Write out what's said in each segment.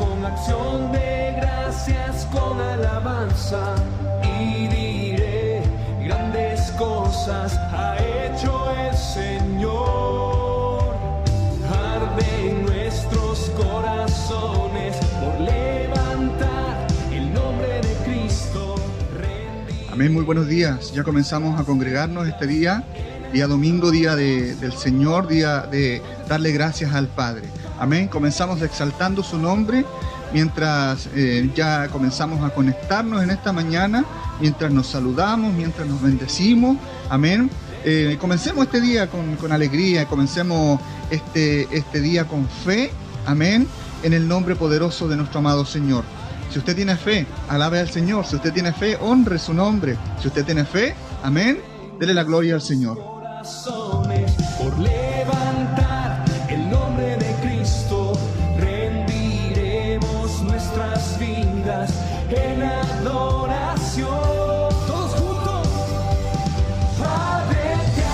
con acción de gracias, con alabanza, y diré, grandes cosas ha hecho el Señor. Arden nuestros corazones por levantar el nombre de Cristo. Amén, muy buenos días. Ya comenzamos a congregarnos este día domingo, día del Señor, día de darle gracias al Padre. Amén, comenzamos exaltando su nombre mientras ya comenzamos a conectarnos en esta mañana, mientras nos saludamos, mientras nos bendecimos. Amén. Comencemos este día con alegría, comencemos este día con fe. Amén, en el nombre poderoso de nuestro amado Señor. Si usted tiene fe, alabe al Señor. Si usted tiene fe, honre su nombre. Si usted tiene fe, amén, dele la gloria al Señor. Por levantar el nombre de Cristo, rendiremos nuestras vidas en adoración. Todos juntos. Padre, te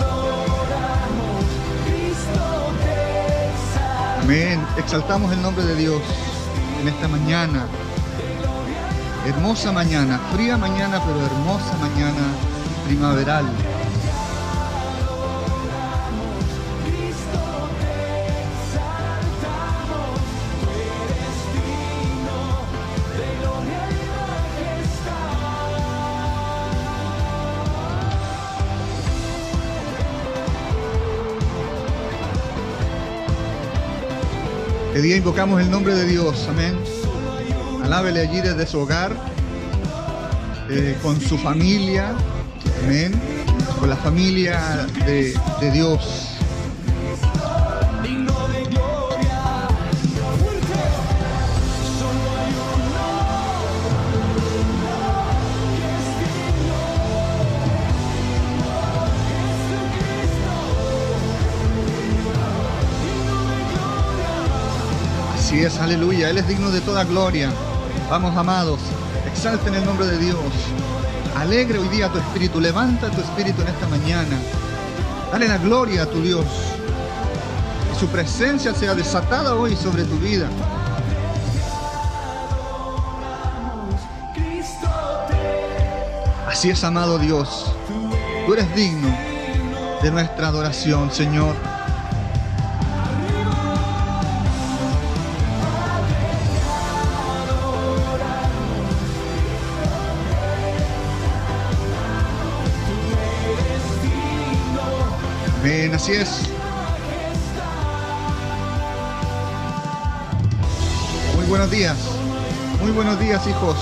adoramos, Cristo te salva. Amén. Exaltamos el nombre de Dios en esta mañana. Hermosa mañana, fría mañana, pero hermosa mañana primaveral. Este día invocamos el nombre de Dios, amén. Alábele allí desde su hogar, con su familia, amén, con la familia de Dios. Así es, aleluya, Él es digno de toda gloria. Vamos, amados, exalten el nombre de Dios. Alegre hoy día tu espíritu, levanta tu espíritu en esta mañana. Dale la gloria a tu Dios. Que su presencia sea desatada hoy sobre tu vida. Así es, amado Dios. Tú eres digno de nuestra adoración, Señor. Amén, así es. Muy buenos días, hijos.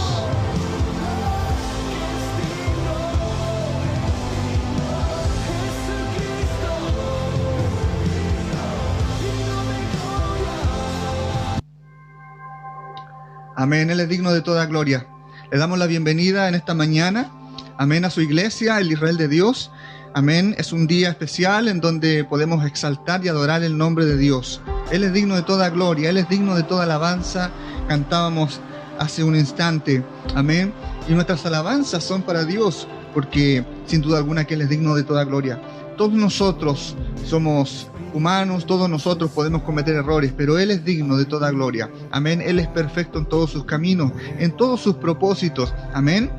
Amén, Él es digno de toda gloria. Le damos la bienvenida en esta mañana, amén, a su iglesia, el Israel de Dios. Amén, es un día especial en donde podemos exaltar y adorar el nombre de Dios. Él es digno de toda gloria, Él es digno de toda alabanza. Cantábamos hace un instante, amén. Y nuestras alabanzas son para Dios, porque sin duda alguna que Él es digno de toda gloria. Todos nosotros somos humanos, todos nosotros podemos cometer errores, pero Él es digno de toda gloria. Amén, Él es perfecto en todos sus caminos, en todos sus propósitos. Amén.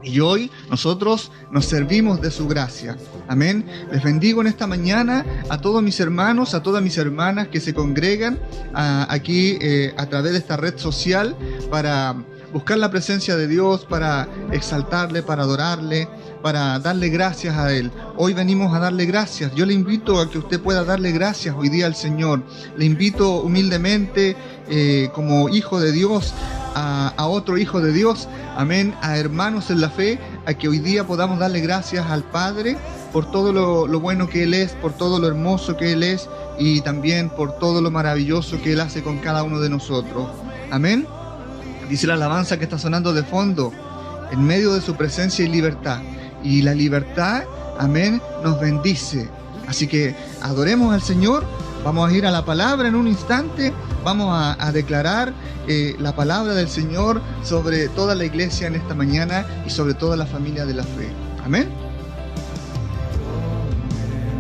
Y hoy nosotros nos servimos de su gracia. Amén. Les bendigo en esta mañana a todos mis hermanos, a todas mis hermanas que se congregan aquí a través de esta red social para buscar la presencia de Dios, para exaltarle, para adorarle, para darle gracias a Él. Hoy venimos a darle gracias. Yo le invito a que usted pueda darle gracias hoy día al Señor. Le invito humildemente como hijo de Dios a otro hijo de Dios, amén, a hermanos en la fe, a que hoy día podamos darle gracias al Padre por todo lo bueno que Él es, por todo lo hermoso que Él es y también por todo lo maravilloso que Él hace con cada uno de nosotros. Amén. Dice la alabanza que está sonando de fondo, en medio de su presencia y libertad. Y la libertad, amén, nos bendice. Así que adoremos al Señor. Vamos a ir a la palabra en un instante. Vamos a declarar la palabra del Señor sobre toda la iglesia en esta mañana y sobre toda la familia de la fe. Amén.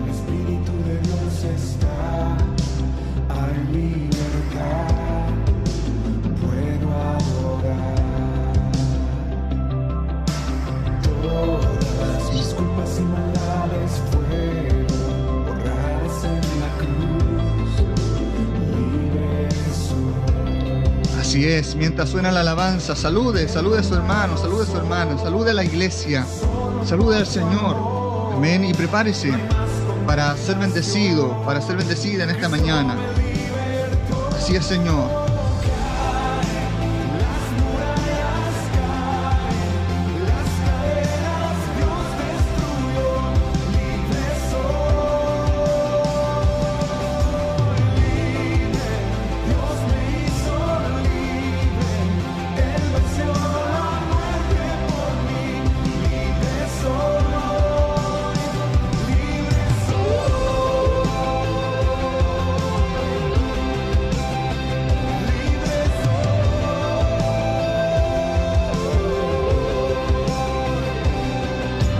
El Espíritu de Dios está, hay libertad. Así es, mientras suena la alabanza, salude a su hermano, salude a su hermana, salude a la iglesia, salude al Señor. Amén. Y prepárese para ser bendecido, para ser bendecida en esta mañana. Así es, Señor.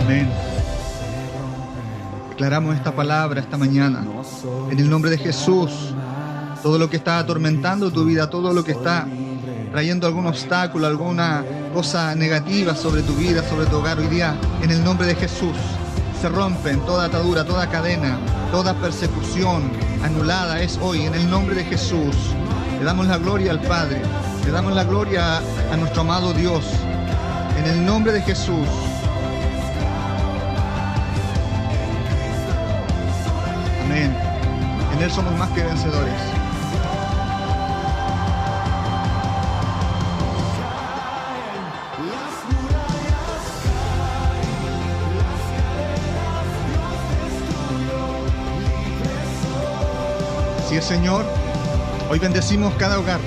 Amén. Declaramos esta palabra esta mañana. En el nombre de Jesús, todo lo que está atormentando tu vida, todo lo que está trayendo algún obstáculo, alguna cosa negativa sobre tu vida, sobre tu hogar hoy día, en el nombre de Jesús, se rompen toda atadura, toda cadena, toda persecución anulada es hoy, en el nombre de Jesús. Le damos la gloria al Padre, le damos la gloria a nuestro amado Dios, en el nombre de Jesús. Amén. En Él somos más que vencedores. Así es, Señor. Hoy bendecimos cada hogar.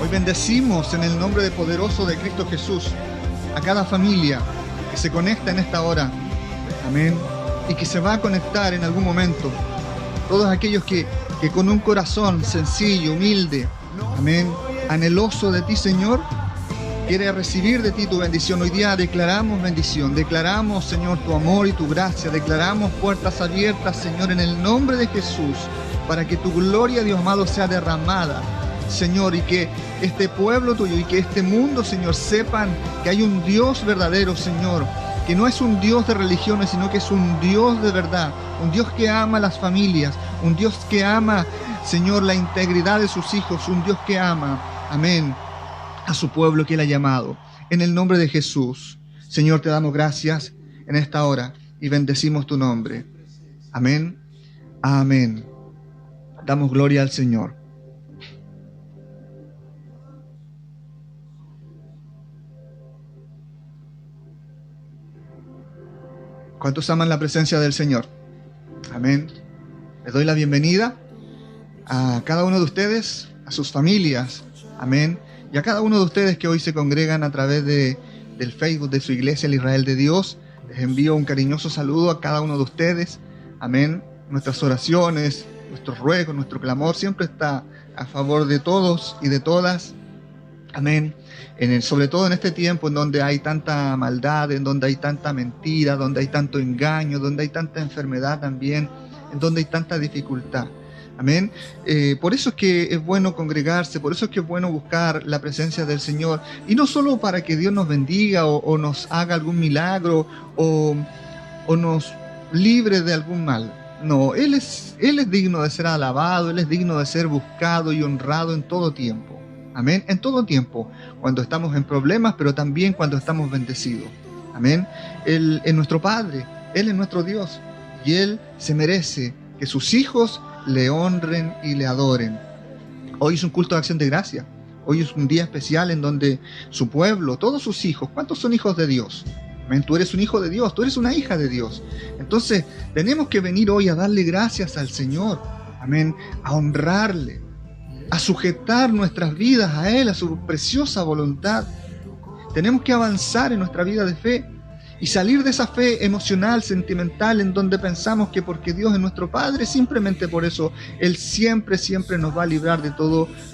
Hoy bendecimos en el nombre poderoso de Cristo Jesús a cada familia que se conecta en esta hora. Amén. Y que se va a conectar en algún momento. Todos aquellos que con un corazón sencillo, humilde, amén, anheloso de ti, Señor, quiere recibir de ti tu bendición. Hoy día declaramos bendición, declaramos, Señor, tu amor y tu gracia, declaramos puertas abiertas, Señor, en el nombre de Jesús, para que tu gloria, Dios amado, sea derramada, Señor, y que este pueblo tuyo y que este mundo, Señor, sepan que hay un Dios verdadero, Señor, que no es un Dios de religiones, sino que es un Dios de verdad, un Dios que ama a las familias, un Dios que ama, Señor, la integridad de sus hijos, un Dios que ama, amén, a su pueblo que Él ha llamado. En el nombre de Jesús, Señor, te damos gracias en esta hora y bendecimos tu nombre. Amén, amén. Damos gloria al Señor. ¿Cuántos aman la presencia del Señor? Amén. Les doy la bienvenida a cada uno de ustedes, a sus familias. Amén. Y a cada uno de ustedes que hoy se congregan a través del Facebook de su iglesia, el Israel de Dios. Les envío un cariñoso saludo a cada uno de ustedes. Amén. Nuestras oraciones, nuestros ruegos, nuestro clamor siempre está a favor de todos y de todas. Amén. Sobre todo en este tiempo en donde hay tanta maldad, en donde hay tanta mentira, donde hay tanto engaño, donde hay tanta enfermedad también, en donde hay tanta dificultad. Amén. Por eso es que es bueno congregarse, por eso es que es bueno buscar la presencia del Señor. Y no solo para que Dios nos bendiga o nos haga algún milagro o nos libre de algún mal. No, Él es digno de ser alabado, Él es digno de ser buscado y honrado en todo tiempo. Amén, en todo tiempo, cuando estamos en problemas, pero también cuando estamos bendecidos. Amén. Él es nuestro Padre, Él es nuestro Dios, y Él se merece que sus hijos le honren y le adoren. Hoy es un culto de acción de gracia. Hoy es un día especial en donde su pueblo, todos sus hijos, ¿cuántos son hijos de Dios? Amén. Tú eres un hijo de Dios, tú eres una hija de Dios. Entonces, tenemos que venir hoy a darle gracias al Señor. Amén. A honrarle, a sujetar nuestras vidas a Él, a su preciosa voluntad. Tenemos que avanzar en nuestra vida de fe y salir de esa fe emocional, sentimental, en donde pensamos que porque Dios es nuestro Padre, simplemente por eso Él siempre nos va a librar de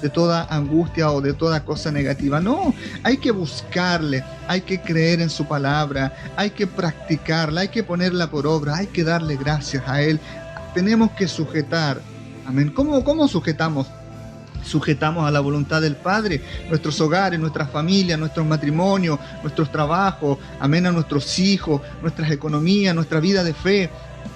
toda angustia o de toda cosa negativa. No, hay que buscarle, hay que creer en su palabra, hay que practicarla, hay que ponerla por obra, hay que darle gracias a Él. Tenemos que sujetar. Amén. ¿Cómo sujetamos? Sujetamos a la voluntad del Padre nuestros hogares, nuestras familias, nuestros matrimonios, nuestros trabajos, amén, a nuestros hijos, nuestras economías, nuestra vida de fe.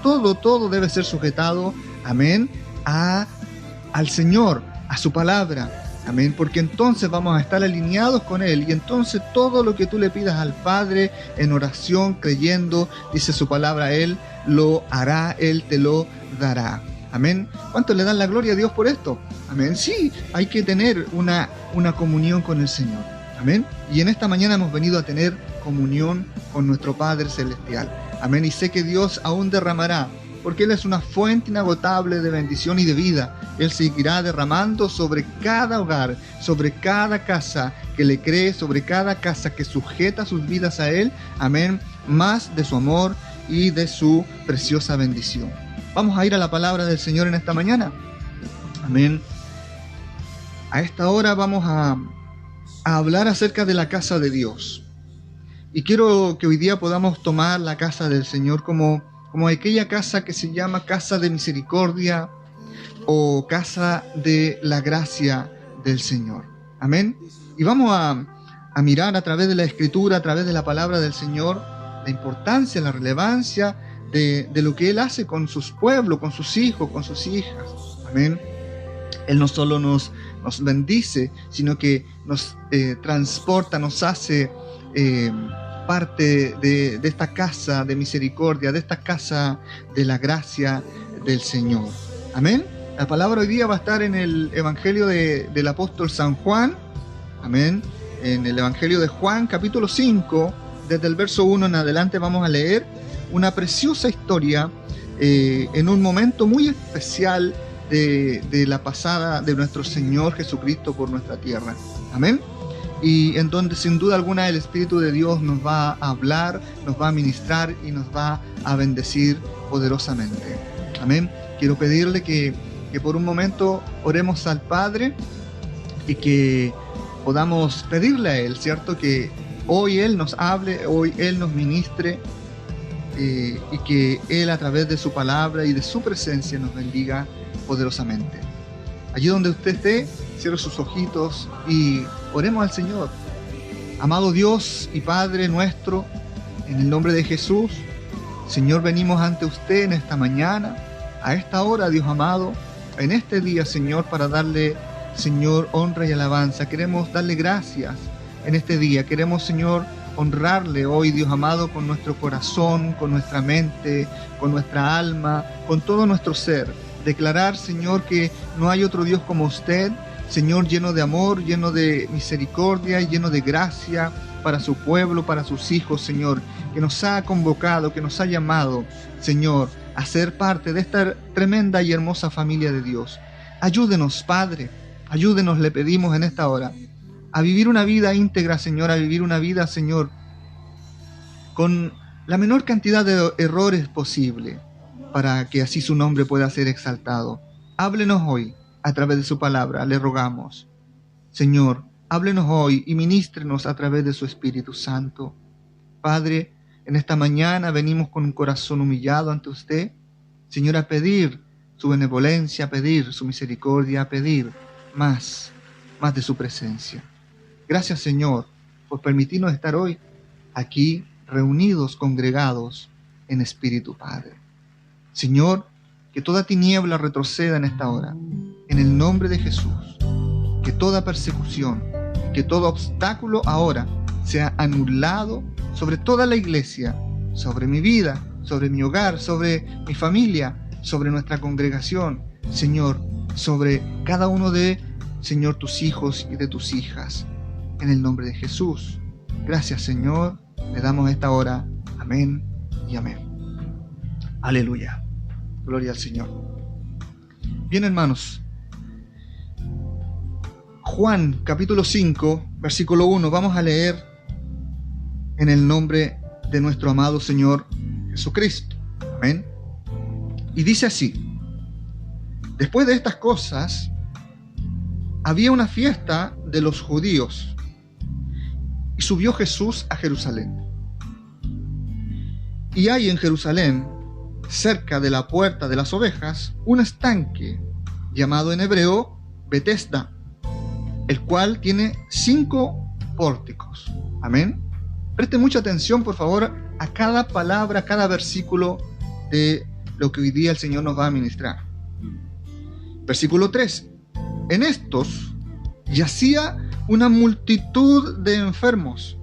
Todo debe ser sujetado, amén, al Señor, a su palabra. Amén, porque entonces vamos a estar alineados con Él y entonces todo lo que tú le pidas al Padre en oración, creyendo, dice su palabra, Él lo hará, Él te lo dará. Amén. ¿Cuántos le dan la gloria a Dios por esto? Amén. Sí, hay que tener una comunión con el Señor. Amén. Y en esta mañana hemos venido a tener comunión con nuestro Padre Celestial. Amén. Y sé que Dios aún derramará, porque Él es una fuente inagotable de bendición y de vida. Él seguirá derramando sobre cada hogar, sobre cada casa que le cree, sobre cada casa que sujeta sus vidas a Él. Amén. Más de su amor y de su preciosa bendición. Vamos a ir a la palabra del Señor en esta mañana. Amén. A esta hora vamos a hablar acerca de la casa de Dios. Y quiero que hoy día podamos tomar la casa del Señor como aquella casa que se llama casa de misericordia o casa de la gracia del Señor. Amén. Y vamos a mirar a través de la Escritura, a través de la palabra del Señor, la importancia, la relevancia de lo que Él hace con sus pueblos, con sus hijos, con sus hijas. Amén. Él no solo nos bendice, sino que nos transporta, nos hace parte de esta casa de misericordia, de esta casa de la gracia del Señor. Amén. La palabra hoy día va a estar en el Evangelio del apóstol San Juan. Amén. En el Evangelio de Juan, capítulo 5, desde el verso 1 en adelante vamos a leer una preciosa historia en un momento muy especial de la pasada de nuestro Señor Jesucristo por nuestra tierra. Amén. Y en donde sin duda alguna el Espíritu de Dios nos va a hablar, nos va a ministrar y nos va a bendecir poderosamente. Amén. Quiero pedirle que por un momento oremos al Padre y que podamos pedirle a Él, ¿cierto? Que hoy Él nos hable, hoy Él nos ministre y que Él a través de su palabra y de su presencia nos bendiga poderosamente. Allí donde usted esté, cierre sus ojitos y oremos al Señor. Amado Dios y Padre nuestro, en el nombre de Jesús, Señor, venimos ante usted en esta mañana, a esta hora, Dios amado, en este día, Señor, para darle, Señor, honra y alabanza. Queremos darle gracias en este día. Queremos, Señor, honrarle hoy, Dios amado, con nuestro corazón, con nuestra mente, con nuestra alma, con todo nuestro ser. Declarar, Señor, que no hay otro Dios como usted, Señor, lleno de amor, lleno de misericordia, lleno de gracia para su pueblo, para sus hijos, Señor, que nos ha convocado, que nos ha llamado, Señor, a ser parte de esta tremenda y hermosa familia de Dios. Ayúdenos, Padre, ayúdenos, le pedimos en esta hora, a vivir una vida íntegra, Señor, a vivir una vida, Señor, con la menor cantidad de errores posible, para que así su nombre pueda ser exaltado. Háblenos hoy a través de su palabra, le rogamos. Señor, háblenos hoy y ministrenos a través de su Espíritu Santo. Padre, en esta mañana venimos con un corazón humillado ante usted, Señor, a pedir su benevolencia, a pedir su misericordia, a pedir más de su presencia. Gracias, Señor, por permitirnos estar hoy aquí reunidos, congregados en espíritu, Padre. Señor, que toda tiniebla retroceda en esta hora, en el nombre de Jesús. Que toda persecución, que todo obstáculo ahora sea anulado sobre toda la iglesia, sobre mi vida, sobre mi hogar, sobre mi familia, sobre nuestra congregación, Señor, sobre cada uno de, Señor, tus hijos y de tus hijas. En el nombre de Jesús. Gracias, Señor. Le damos esta hora. Amén y amén. Aleluya. Gloria al Señor. Bien, hermanos. Juan, capítulo 5, versículo 1. Vamos a leer en el nombre de nuestro amado Señor Jesucristo. Amén. Y dice así: después de estas cosas, había una fiesta de los judíos, y subió Jesús a Jerusalén. Y hay en Jerusalén, cerca de la puerta de las ovejas, un estanque llamado en hebreo Betesda, el cual tiene 5 pórticos. Amén. Preste mucha atención, por favor, a cada palabra, a cada versículo de lo que hoy día el Señor nos va a ministrar. Versículo 3. En estos yacía una multitud de enfermos,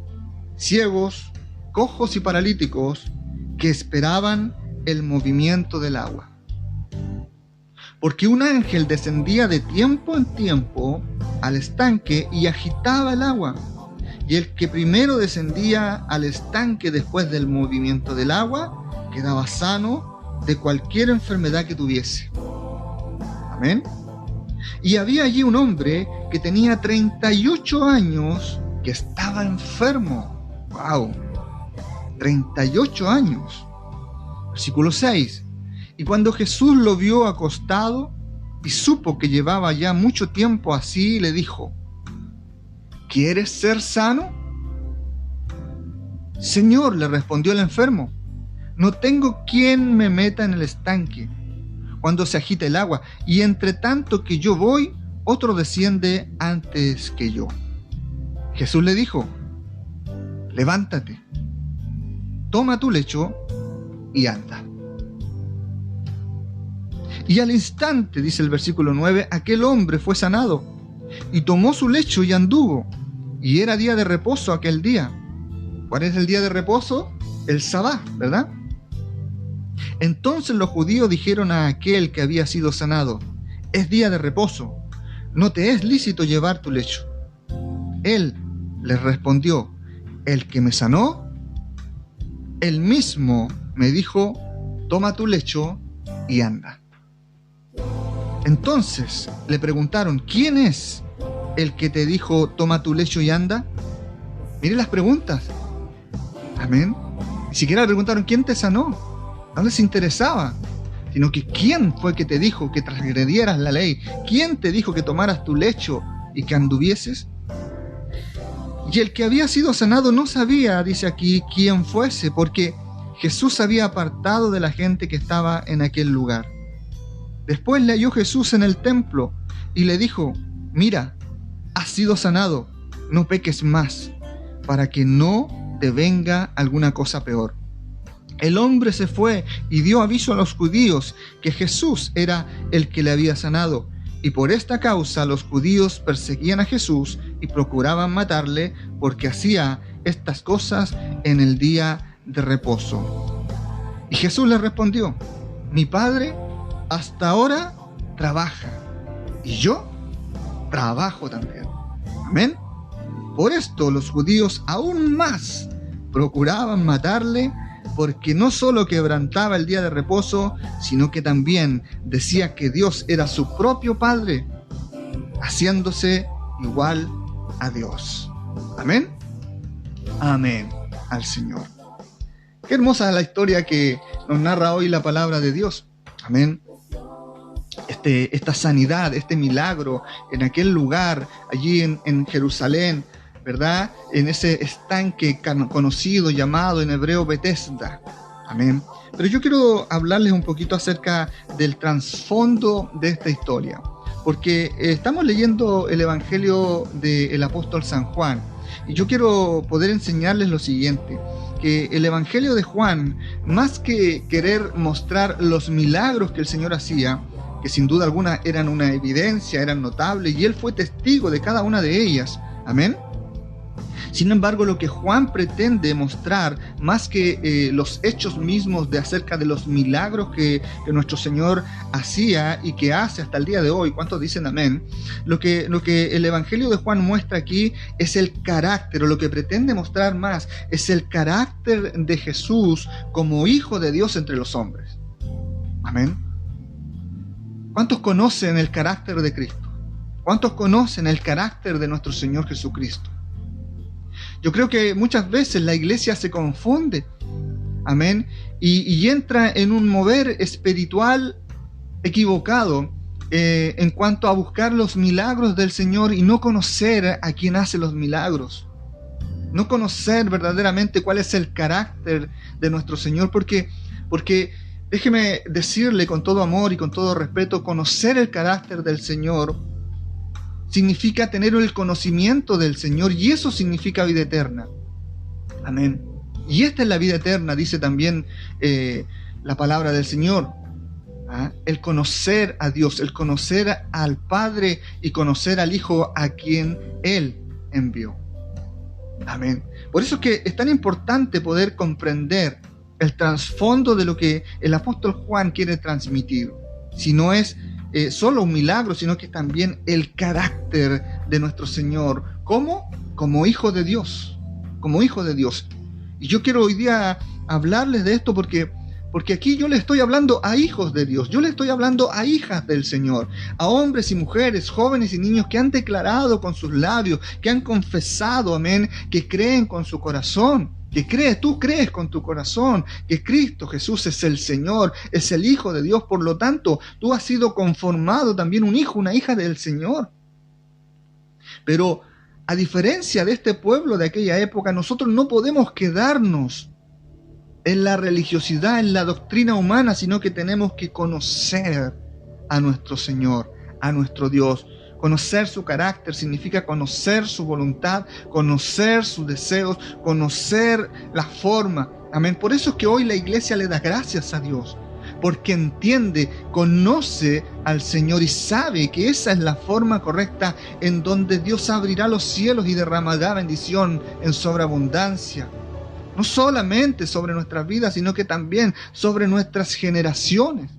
ciegos, cojos y paralíticos, que esperaban el movimiento del agua. Porque un ángel descendía de tiempo en tiempo al estanque y agitaba el agua. Y el que primero descendía al estanque después del movimiento del agua quedaba sano de cualquier enfermedad que tuviese. Amén. Y había allí un hombre que tenía 38 años que estaba enfermo. ¡Wow! 38 años. Versículo 6. Y cuando Jesús lo vio acostado y supo que llevaba ya mucho tiempo así, le dijo: ¿quieres ser sano? Señor, le respondió el enfermo, no tengo quien me meta en el estanque cuando se agita el agua, y entre tanto que yo voy, otro desciende antes que yo. Jesús le dijo: levántate, toma tu lecho y anda. Y al instante, dice el versículo 9, aquel hombre fue sanado, y tomó su lecho y anduvo. Y era día de reposo aquel día. ¿Cuál es el día de reposo? El Sabá, ¿verdad? Entonces los judíos dijeron a aquel que había sido sanado: es día de reposo, no te es lícito llevar tu lecho. Él les respondió: el que me sanó, él mismo me dijo: toma tu lecho y anda. Entonces le preguntaron: ¿quién es el que te dijo toma tu lecho y anda? Mire las preguntas. Amén. Ni siquiera le preguntaron quién te sanó. No les interesaba. Sino que quién fue que te dijo que transgredieras la ley. ¿Quién te dijo que tomaras tu lecho y que anduvieses? Y el que había sido sanado no sabía, dice aquí, quién fuese, porque Jesús había apartado de la gente que estaba en aquel lugar. Después le halló Jesús en el templo y le dijo: mira, has sido sanado, no peques más, para que no te venga alguna cosa peor. El hombre se fue y dio aviso a los judíos que Jesús era el que le había sanado, y por esta causa los judíos perseguían a Jesús y procuraban matarle, porque hacía estas cosas en el día de reposo. Y Jesús les respondió: mi Padre hasta ahora trabaja, y yo trabajo también. Amén. Por esto los judíos aún más procuraban matarle, porque no solo quebrantaba el día de reposo, sino que también decía que Dios era su propio Padre, haciéndose igual a Dios. Amén. Amén al Señor. Qué hermosa es la historia que nos narra hoy la palabra de Dios. Amén. Esta sanidad, este milagro en aquel lugar, allí en Jerusalén, ¿verdad? En ese estanque conocido, llamado en hebreo Betesda. Amén. Pero yo quiero hablarles un poquito acerca del trasfondo de esta historia, porque estamos leyendo el Evangelio del apóstol San Juan, y yo quiero poder enseñarles lo siguiente: que el Evangelio de Juan, más que querer mostrar los milagros que el Señor hacía, que sin duda alguna eran una evidencia, eran notables, y él fue testigo de cada una de ellas. Amén. Sin embargo, lo que Juan pretende mostrar, más que los hechos mismos de acerca de los milagros que nuestro Señor hacía y que hace hasta el día de hoy, ¿cuántos dicen amén? Lo que el Evangelio de Juan muestra aquí es el carácter, o lo que pretende mostrar más es el carácter de Jesús como Hijo de Dios entre los hombres. Amén. ¿Cuántos conocen el carácter de Cristo? ¿Cuántos conocen el carácter de nuestro Señor Jesucristo? Yo creo que muchas veces la iglesia se confunde, amén, y entra en un mover espiritual equivocado en cuanto a buscar los milagros del Señor y no conocer a quien hace los milagros. No conocer verdaderamente cuál es el carácter de nuestro Señor, porque déjeme decirle con todo amor y con todo respeto, conocer el carácter del Señor significa tener el conocimiento del Señor, y eso significa vida eterna. Amén. Y esta es la vida eterna, dice también la palabra del Señor, El conocer a Dios, el conocer al Padre y conocer al Hijo a quien Él envió. Amén. Por eso es que es tan importante poder comprender el trasfondo de lo que el apóstol Juan quiere transmitir. Si no es solo un milagro, sino que también el carácter de nuestro Señor. ¿Cómo? Como Hijo de Dios. Como Hijo de Dios. Y yo quiero hoy día hablarles de esto porque aquí yo le estoy hablando a hijos de Dios, yo le estoy hablando a hijas del Señor, a hombres y mujeres, jóvenes y niños que han declarado con sus labios, que han confesado, amén, que creen con su corazón, tú crees con tu corazón que Cristo Jesús es el Señor, es el Hijo de Dios, por lo tanto, tú has sido conformado también un hijo, una hija del Señor. Pero a diferencia de este pueblo de aquella época, nosotros no podemos quedarnos en la religiosidad, en la doctrina humana, sino que tenemos que conocer a nuestro Señor, a nuestro Dios. Conocer su carácter significa conocer su voluntad, conocer sus deseos, conocer la forma. Amén. Por eso es que hoy la iglesia le da gracias a Dios, porque entiende, conoce al Señor y sabe que esa es la forma correcta en donde Dios abrirá los cielos y derramará bendición en sobreabundancia. No solamente sobre nuestras vidas, sino que también sobre nuestras generaciones.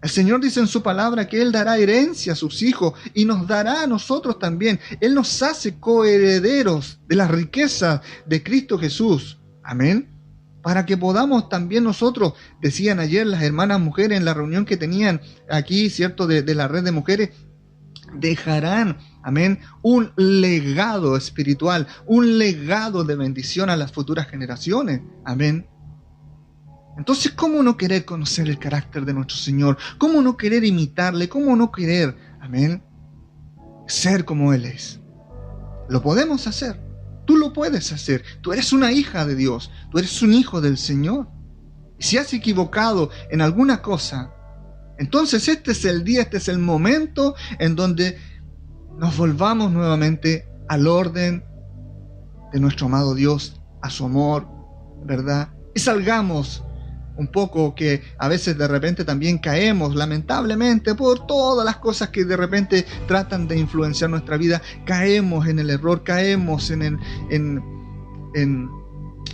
El Señor dice en su palabra que Él dará herencia a sus hijos y nos dará a nosotros también. Él nos hace coherederos de las riquezas de Cristo Jesús. Amén. Para que podamos también nosotros, decían ayer las hermanas mujeres en la reunión que tenían aquí, ¿cierto?, de la red de mujeres, dejarán, amén, un legado espiritual, un legado de bendición a las futuras generaciones. Amén. Entonces, ¿cómo no querer conocer el carácter de nuestro Señor? ¿Cómo no querer imitarle? ¿Cómo no querer, amén, ser como Él es? Lo podemos hacer. Tú lo puedes hacer. Tú eres una hija de Dios. Tú eres un hijo del Señor. Y si has equivocado en alguna cosa, entonces este es el día, este es el momento en donde nos volvamos nuevamente al orden de nuestro amado Dios, a su amor, ¿verdad? Y salgamos un poco, que a veces de repente también caemos, lamentablemente, por todas las cosas que de repente tratan de influenciar nuestra vida, caemos en el error, caemos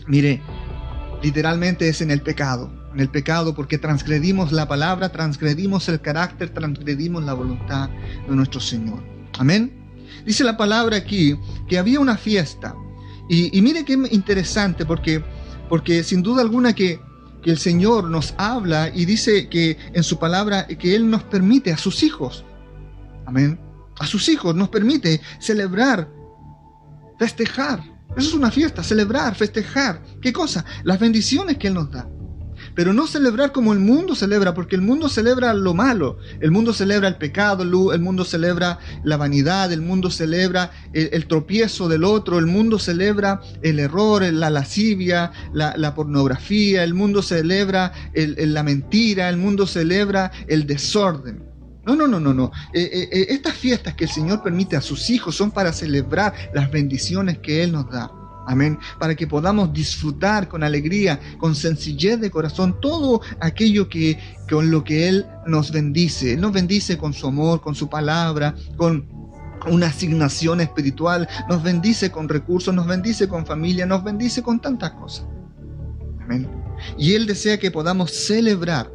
mire, literalmente es en el pecado, porque transgredimos la palabra, transgredimos el carácter, transgredimos la voluntad de nuestro Señor. Amén. Dice la palabra aquí que había una fiesta, y mire qué interesante, porque sin duda alguna que el Señor nos habla y dice que en su palabra que Él nos permite a sus hijos, amén, a sus hijos nos permite celebrar, festejar. Eso es una fiesta, celebrar, festejar. ¿Qué cosa? Las bendiciones que Él nos da. Pero no celebrar como el mundo celebra, porque el mundo celebra lo malo, el mundo celebra el pecado, el mundo celebra la vanidad, el mundo celebra el tropiezo del otro, el mundo celebra el error, la lascivia, la pornografía, el mundo celebra la mentira, el mundo celebra el desorden. No. Estas fiestas que el Señor permite a sus hijos son para celebrar las bendiciones que Él nos da. Amén. Para que podamos disfrutar con alegría, con sencillez de corazón, todo aquello con lo que Él nos bendice. Él nos bendice con su amor, con su palabra, con una asignación espiritual, nos bendice con recursos, nos bendice con familia, nos bendice con tantas cosas. Amén. Y Él desea que podamos celebrar.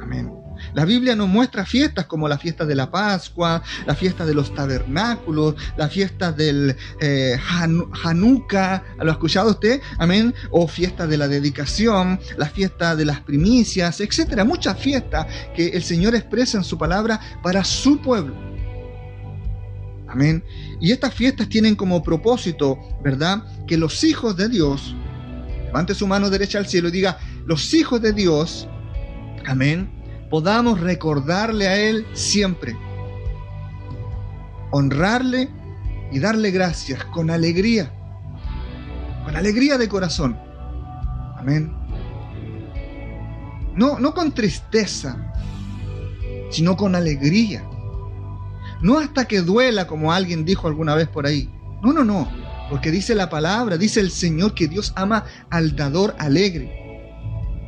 Amén. La Biblia nos muestra fiestas como la fiesta de la Pascua, la fiesta de los tabernáculos, la fiesta del Hanukkah, ¿lo ha escuchado usted? Amén. O fiesta de la dedicación, la fiesta de las primicias, etcétera. Muchas fiestas que el Señor expresa en su palabra para su pueblo. Amén. Y estas fiestas tienen como propósito, ¿verdad?, que los hijos de Dios, levante su mano derecha al cielo y diga, los hijos de Dios, amén, podamos recordarle a Él siempre, honrarle y darle gracias con alegría de corazón. Amén. No con tristeza, sino con alegría. No hasta que duela, como alguien dijo alguna vez por ahí. No, porque dice la palabra, dice el Señor que Dios ama al dador alegre,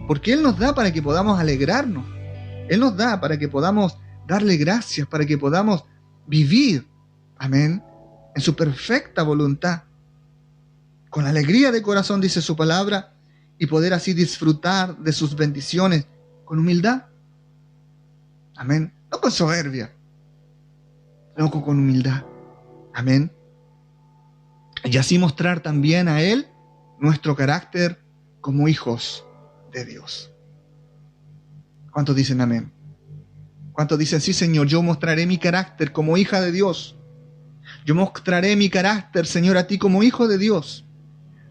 porque Él nos da para que podamos alegrarnos. Él nos da para que podamos darle gracias, para que podamos vivir, amén, en su perfecta voluntad, con alegría de corazón, dice su palabra, y poder así disfrutar de sus bendiciones con humildad. Amén. No con soberbia, sino con humildad. Amén. Y así mostrar también a Él nuestro carácter como hijos de Dios. ¿Cuántos dicen amén? ¿Cuántos dicen, sí, Señor, yo mostraré mi carácter como hija de Dios? Yo mostraré mi carácter, Señor, a ti como hijo de Dios,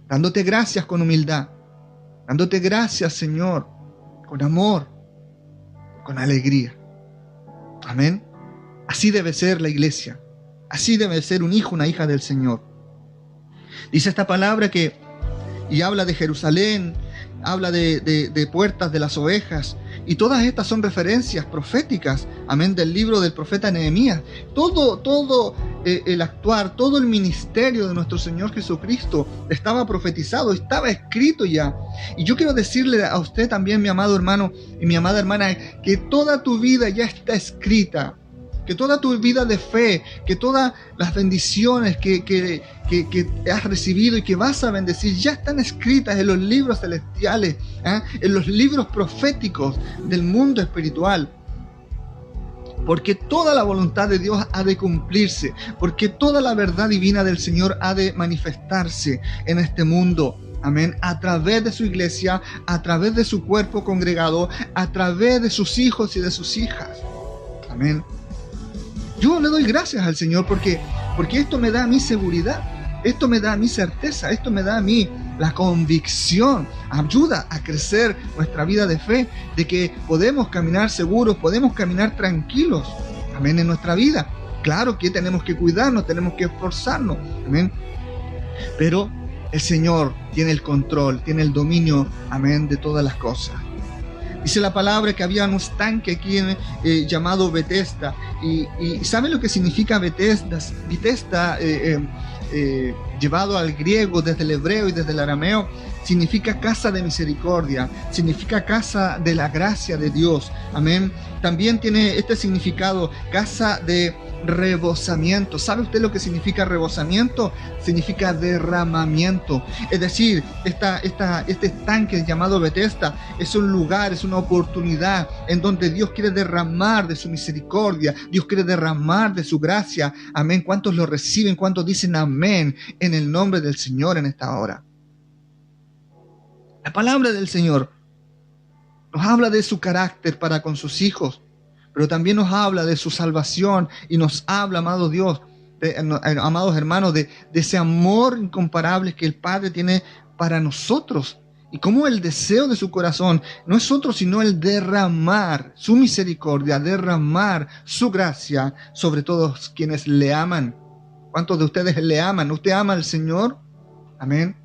dándote gracias con humildad, dándote gracias, Señor, con amor, con alegría. Amén. Así debe ser la iglesia. Así debe ser un hijo, una hija del Señor. Dice esta palabra y habla de Jerusalén, habla de puertas de las ovejas, y todas estas son referencias proféticas, amén, del libro del profeta Nehemías. Todo el actuar, todo el ministerio de nuestro Señor Jesucristo estaba profetizado, estaba escrito ya. Y yo quiero decirle a usted también, mi amado hermano y mi amada hermana, que toda tu vida ya está escrita, que toda tu vida de fe, que todas las bendiciones que has recibido y que vas a bendecir ya están escritas en los libros celestiales, en los libros proféticos del mundo espiritual. Porque toda la voluntad de Dios ha de cumplirse, porque toda la verdad divina del Señor ha de manifestarse en este mundo. Amén, a través de su iglesia, a través de su cuerpo congregado, a través de sus hijos y de sus hijas. Amén. Yo le doy gracias al Señor porque esto me da a mí seguridad, esto me da a mí certeza, esto me da a mí la convicción, ayuda a crecer nuestra vida de fe, de que podemos caminar seguros, podemos caminar tranquilos, amén, en nuestra vida. Claro que tenemos que cuidarnos, tenemos que esforzarnos, amén, pero el Señor tiene el control, tiene el dominio, amén, de todas las cosas. Dice la palabra que había un estanque aquí llamado Betesda. Y ¿saben lo que significa Betesda? Betesda, llevado al griego desde el hebreo y desde el arameo, significa casa de misericordia, significa casa de la gracia de Dios. Amén. También tiene este significado, casa de rebosamiento. ¿Sabe usted lo que significa rebosamiento? Significa derramamiento. Es decir, este estanque llamado Betesda es un lugar, es una oportunidad en donde Dios quiere derramar de su misericordia, Dios quiere derramar de su gracia. Amén. ¿Cuántos lo reciben? ¿Cuántos dicen amén en el nombre del Señor en esta hora? La palabra del Señor nos habla de su carácter para con sus hijos, pero también nos habla de su salvación y nos habla, amado Dios, amados hermanos, de ese amor incomparable que el Padre tiene para nosotros, y cómo el deseo de su corazón no es otro sino el derramar su misericordia, derramar su gracia sobre todos quienes le aman. ¿Cuántos de ustedes le aman? ¿Usted ama al Señor? Amén.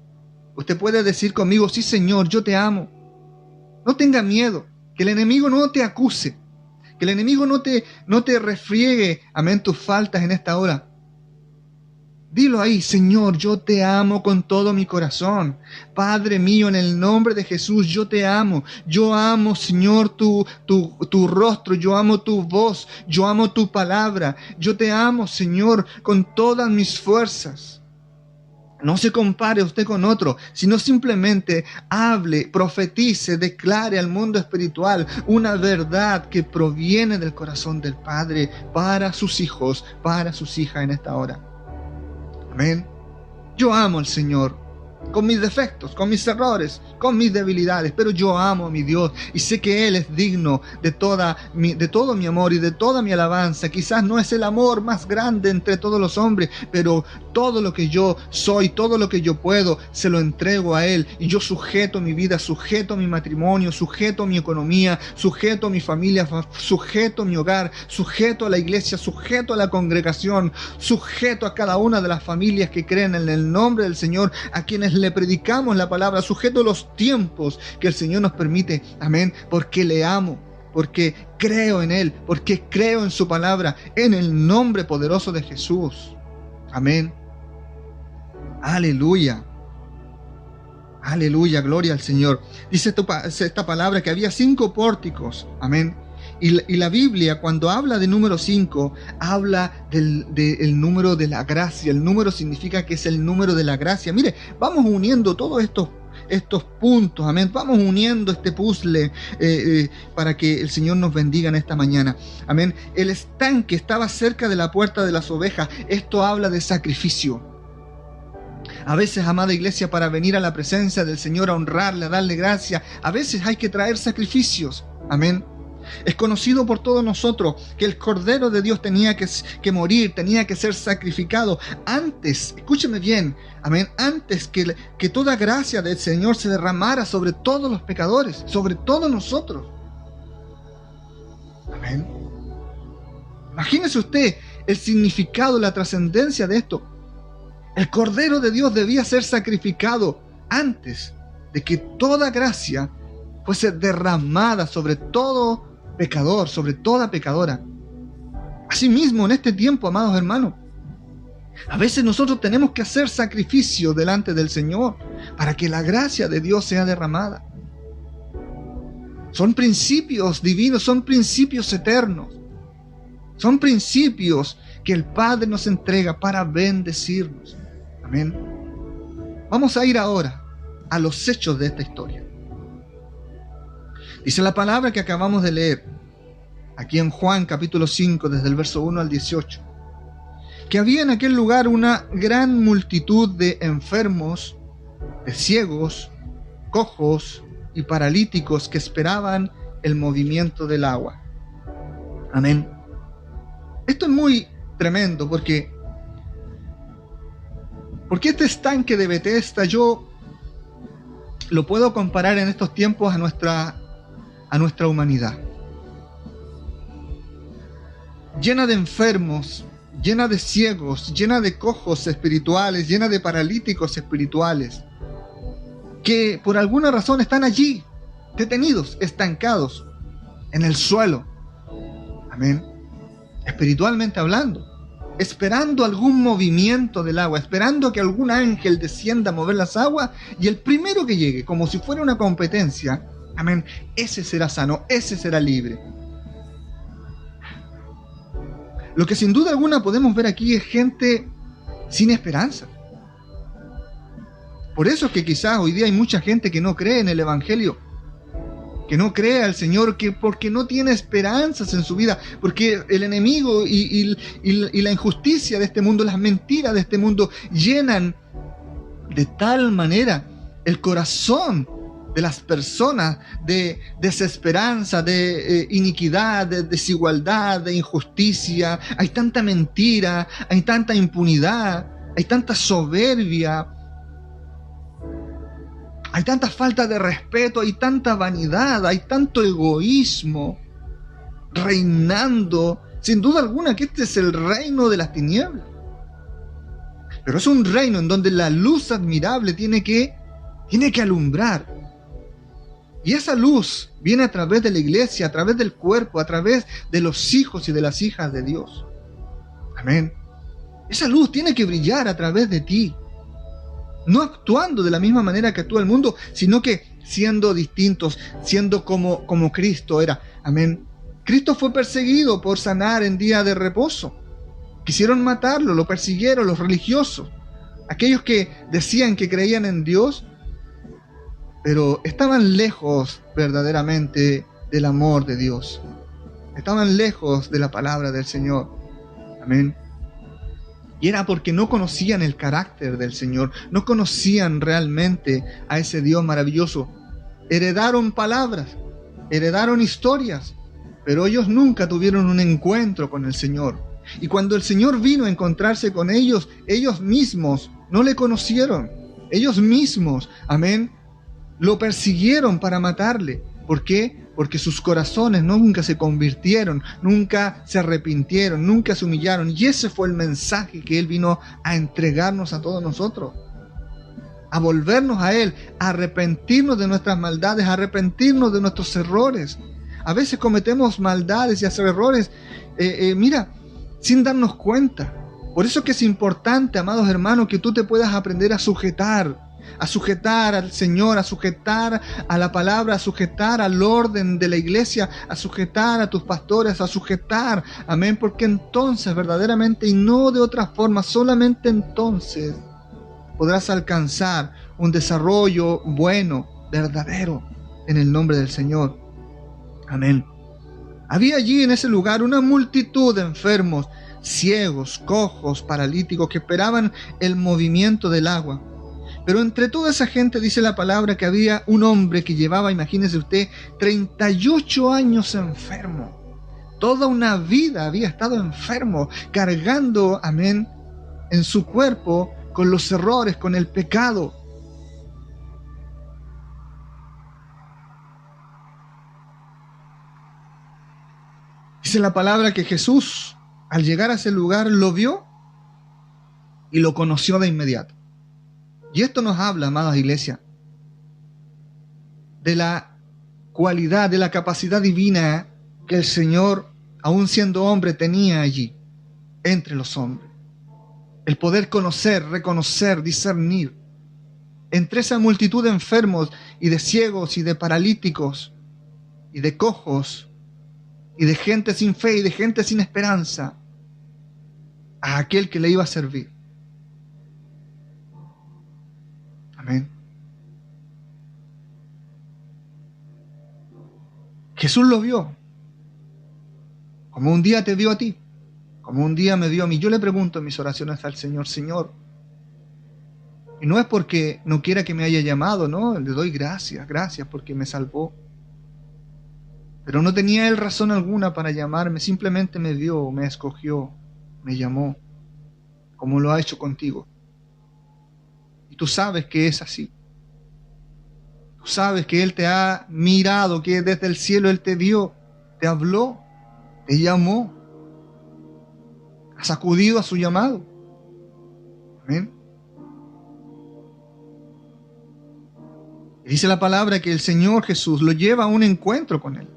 Usted puede decir conmigo, sí, Señor, yo te amo. No tenga miedo, que el enemigo no te acuse, que el enemigo no te refriegue, amén, tus faltas en esta hora. Dilo ahí, Señor, yo te amo con todo mi corazón. Padre mío, en el nombre de Jesús, yo te amo. Yo amo, Señor, tu rostro, yo amo tu voz, yo amo tu palabra. Yo te amo, Señor, con todas mis fuerzas. No se compare usted con otro, sino simplemente hable, profetice, declare al mundo espiritual una verdad que proviene del corazón del Padre para sus hijos, para sus hijas en esta hora. Amén. Yo amo al Señor, con mis defectos, con mis errores, con mis debilidades, pero yo amo a mi Dios y sé que Él es digno de todo mi amor y de toda mi alabanza. Quizás no es el amor más grande entre todos los hombres, pero todo lo que yo soy, todo lo que yo puedo, se lo entrego a Él, y yo sujeto mi vida, sujeto mi matrimonio, sujeto mi economía, sujeto mi familia, sujeto mi hogar, sujeto a la iglesia, sujeto a la congregación, sujeto a cada una de las familias que creen en el nombre del Señor, a quienes le predicamos la palabra, sujeto los tiempos que el Señor nos permite, amén, porque le amo, porque creo en Él, porque creo en su palabra, en el nombre poderoso de Jesús, amén. Aleluya, aleluya, gloria al Señor. Dice esta palabra que había 5 pórticos, amén, Y la Biblia, cuando habla de número 5, habla del número de la gracia. El número significa que es el número de la gracia. Mire, vamos uniendo todos estos puntos, amén. Vamos uniendo este puzzle para que el Señor nos bendiga en esta mañana, amén. El estanque estaba cerca de la puerta de las ovejas. Esto habla de sacrificio. A veces, amada iglesia, para venir a la presencia del Señor, a honrarle, a darle gracia, a veces hay que traer sacrificios, amén. Es conocido por todos nosotros que el Cordero de Dios tenía que morir, tenía que ser sacrificado antes, escúcheme bien, amén, antes que toda gracia del Señor se derramara sobre todos los pecadores, sobre todos nosotros. Amén. Imagínese usted el significado, la trascendencia de esto. El Cordero de Dios debía ser sacrificado antes de que toda gracia fuese derramada sobre todo pecador, sobre toda pecadora. Asimismo, en este tiempo, amados hermanos, a veces nosotros tenemos que hacer sacrificio delante del Señor para que la gracia de Dios sea derramada. Son principios divinos, son principios eternos. Son principios que el Padre nos entrega para bendecirnos. Amén. Vamos a ir ahora a los hechos de esta historia. Dice la palabra que acabamos de leer, aquí en Juan capítulo 5, desde el verso 1 al 18, que había en aquel lugar una gran multitud de enfermos, de ciegos, cojos y paralíticos que esperaban el movimiento del agua. Amén. Esto es muy tremendo porque este estanque de Betesda yo lo puedo comparar en estos tiempos a nuestra humanidad. Llena de enfermos, llena de ciegos, llena de cojos espirituales, llena de paralíticos espirituales, que por alguna razón están allí, detenidos, estancados, en el suelo. Amén. Espiritualmente hablando, esperando algún movimiento del agua, esperando que algún ángel descienda a mover las aguas y el primero que llegue, como si fuera una competencia, amén, ese será sano, ese será libre. Lo que sin duda alguna podemos ver aquí es gente sin esperanza. Por eso es que quizás hoy día hay mucha gente que no cree en el Evangelio, que no cree al Señor, porque no tiene esperanzas en su vida, porque el enemigo y la injusticia de este mundo, las mentiras de este mundo llenan de tal manera el corazón de las personas de desesperanza, de iniquidad, de desigualdad, de injusticia. Hay tanta mentira, hay tanta impunidad, hay tanta soberbia, hay tanta falta de respeto, hay tanta vanidad, hay tanto egoísmo reinando. Sin duda alguna que este es el reino de las tinieblas. Pero es un reino en donde la luz admirable tiene que alumbrar. Y esa luz viene a través de la iglesia, a través del cuerpo, a través de los hijos y de las hijas de Dios. Amén. Esa luz tiene que brillar a través de ti. No actuando de la misma manera que actúa el mundo, sino que siendo distintos, siendo como Cristo era. Amén. Cristo fue perseguido por sanar en día de reposo. Quisieron matarlo, lo persiguieron los religiosos. Aquellos que decían que creían en Dios, pero estaban lejos verdaderamente del amor de Dios. Estaban lejos de la palabra del Señor. Amén. Y era porque no conocían el carácter del Señor, no conocían realmente a ese Dios maravilloso. Heredaron palabras, heredaron historias, pero ellos nunca tuvieron un encuentro con el Señor. Y cuando el Señor vino a encontrarse con ellos, ellos mismos no le conocieron. Ellos mismos, amén, lo persiguieron para matarle. ¿Por qué? Porque sus corazones nunca se convirtieron, nunca se arrepintieron, nunca se humillaron. Y ese fue el mensaje que Él vino a entregarnos a todos nosotros. A volvernos a Él, a arrepentirnos de nuestras maldades, a arrepentirnos de nuestros errores. A veces cometemos maldades y hacer errores, sin darnos cuenta. Por eso es que es importante, amados hermanos, que tú te puedas aprender a sujetar a sujetar al Señor, a sujetar a la palabra, a sujetar al orden de la iglesia, a sujetar a tus pastores, a sujetar, amén, porque entonces verdaderamente y no de otra forma, solamente entonces podrás alcanzar un desarrollo bueno, verdadero, en el nombre del Señor. Amén. Había allí en ese lugar una multitud de enfermos, ciegos, cojos, paralíticos que esperaban el movimiento del agua. Pero entre toda esa gente dice la palabra que había un hombre que llevaba, imagínese usted, 38 años enfermo. Toda una vida había estado enfermo, cargando, amén, en su cuerpo con los errores, con el pecado. Dice la palabra que Jesús, al llegar a ese lugar, lo vio y lo conoció de inmediato. Y esto nos habla, amadas iglesias, de la cualidad, de la capacidad divina que el Señor, aun siendo hombre, tenía allí, entre los hombres. El poder conocer, reconocer, discernir entre esa multitud de enfermos y de ciegos y de paralíticos y de cojos y de gente sin fe y de gente sin esperanza, a aquel que le iba a servir. Amén. Jesús lo vio, como un día te vio a ti, como un día me vio a mí. Yo le pregunto en mis oraciones al Señor, Señor, y no es porque no quiera que me haya llamado, no, le doy gracias porque me salvó. Pero no tenía Él razón alguna para llamarme, simplemente me vio, me escogió, me llamó, como lo ha hecho contigo. Y tú sabes que es así. Tú sabes que Él te ha mirado, que desde el cielo Él te vio, te habló, te llamó. Has acudido a su llamado. Amén. Y dice la palabra que el Señor Jesús lo lleva a un encuentro con Él.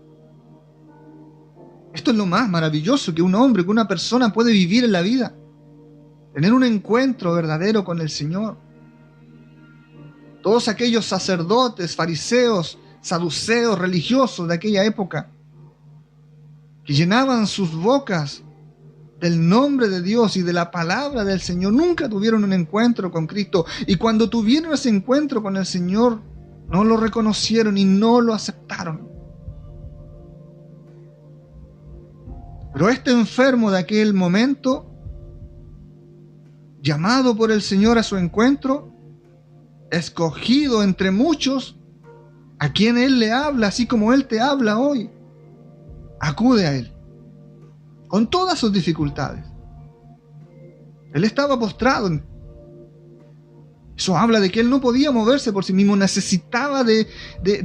Esto es lo más maravilloso que un hombre, que una persona puede vivir en la vida. Tener un encuentro verdadero con el Señor. Todos aquellos sacerdotes, fariseos, saduceos, religiosos de aquella época, que llenaban sus bocas del nombre de Dios y de la palabra del Señor, nunca tuvieron un encuentro con Cristo. Y cuando tuvieron ese encuentro con el Señor, no lo reconocieron y no lo aceptaron. Pero este enfermo de aquel momento, llamado por el Señor a su encuentro, escogido entre muchos, a quien Él le habla, así como Él te habla hoy, acude a Él, con todas sus dificultades. Él estaba postrado. Eso habla de que Él no podía moverse por sí mismo, necesitaba de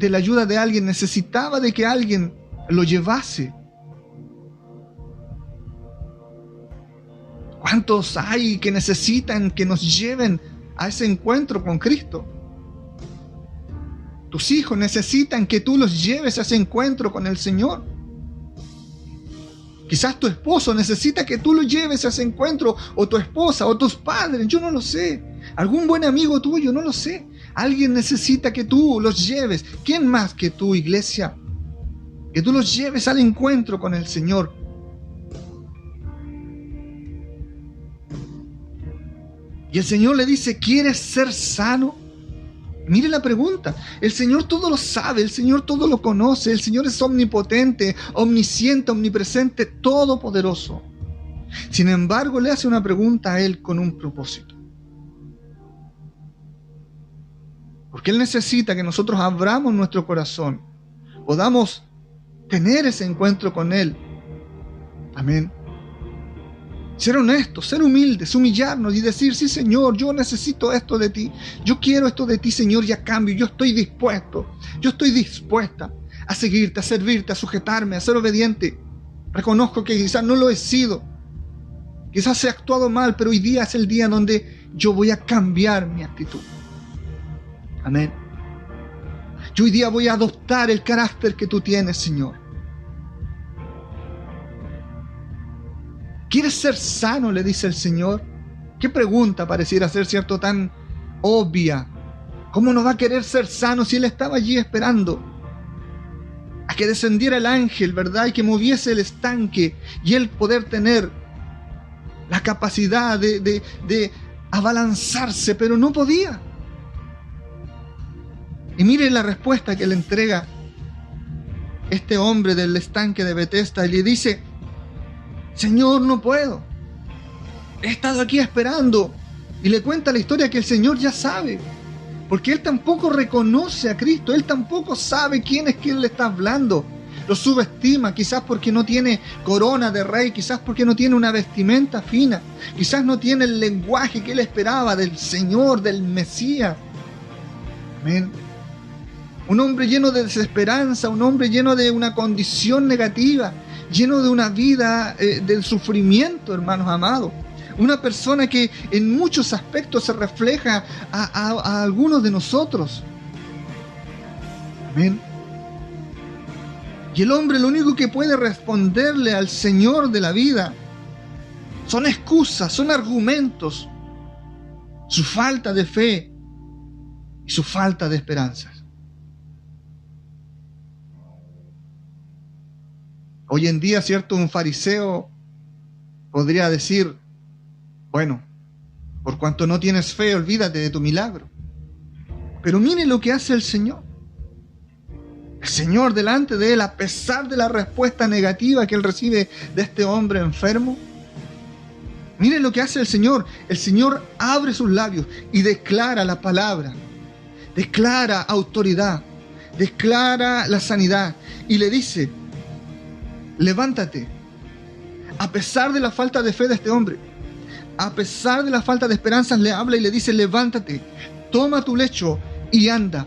la ayuda de alguien, necesitaba de que alguien lo llevase. ¿Cuántos hay que necesitan que nos lleven a ese encuentro con Cristo? Tus hijos necesitan que tú los lleves a ese encuentro con el Señor. Quizás tu esposo necesita que tú lo lleves a ese encuentro, o tu esposa, o tus padres, yo no lo sé. Algún buen amigo tuyo, no lo sé. Alguien necesita que tú los lleves. ¿Quién más que tú, iglesia? Que tú los lleves al encuentro con el Señor. Y el Señor le dice, ¿quieres ser sano? Mire la pregunta. El Señor todo lo sabe, el Señor todo lo conoce, el Señor es omnipotente, omnisciente, omnipresente, todopoderoso. Sin embargo, le hace una pregunta a Él con un propósito. Porque Él necesita que nosotros abramos nuestro corazón, podamos tener ese encuentro con Él. Amén. Ser honestos, ser humildes, humillarnos y decir, sí Señor, yo necesito esto de ti, yo quiero esto de ti Señor y a cambio yo estoy dispuesto, yo estoy dispuesta a seguirte, a servirte, a sujetarme, a ser obediente. Reconozco que quizás no lo he sido, quizás he actuado mal, pero hoy día es el día donde yo voy a cambiar mi actitud. Amén. Yo hoy día voy a adoptar el carácter que tú tienes, Señor. ¿Quieres ser sano?, le dice el Señor. ¿Qué pregunta pareciera ser, cierto, tan obvia? ¿Cómo no va a querer ser sano si él estaba allí esperando a que descendiera el ángel, ¿verdad? Y que moviese el estanque y él poder tener la capacidad de abalanzarse, pero no podía. Y mire la respuesta que le entrega este hombre del estanque de Betesda, y le dice: Señor, no puedo. He estado aquí esperando. Y le cuenta la historia que el Señor ya sabe, porque él tampoco reconoce a Cristo, él tampoco sabe quién es quien le está hablando. Lo subestima, quizás porque no tiene corona de rey, quizás porque no tiene una vestimenta fina, quizás no tiene el lenguaje que él esperaba del Señor, del Mesías. Amén. Un hombre lleno de desesperanza, un hombre lleno de una condición negativa, lleno de una vida del sufrimiento, hermanos amados. Una persona que en muchos aspectos se refleja a algunos de nosotros. Amén. Y el hombre lo único que puede responderle al Señor de la vida son excusas, son argumentos, su falta de fe y su falta de esperanzas. Hoy en día, ¿cierto? Un fariseo podría decir: bueno, por cuanto no tienes fe, olvídate de tu milagro. Pero mire lo que hace el Señor. El Señor delante de él, a pesar de la respuesta negativa que él recibe de este hombre enfermo, mire lo que hace el Señor. El Señor abre sus labios y declara la palabra, declara autoridad, declara la sanidad y le dice: levántate. A pesar de la falta de fe de este hombre, a pesar de la falta de esperanzas, le habla y le dice: levántate, toma tu lecho y anda.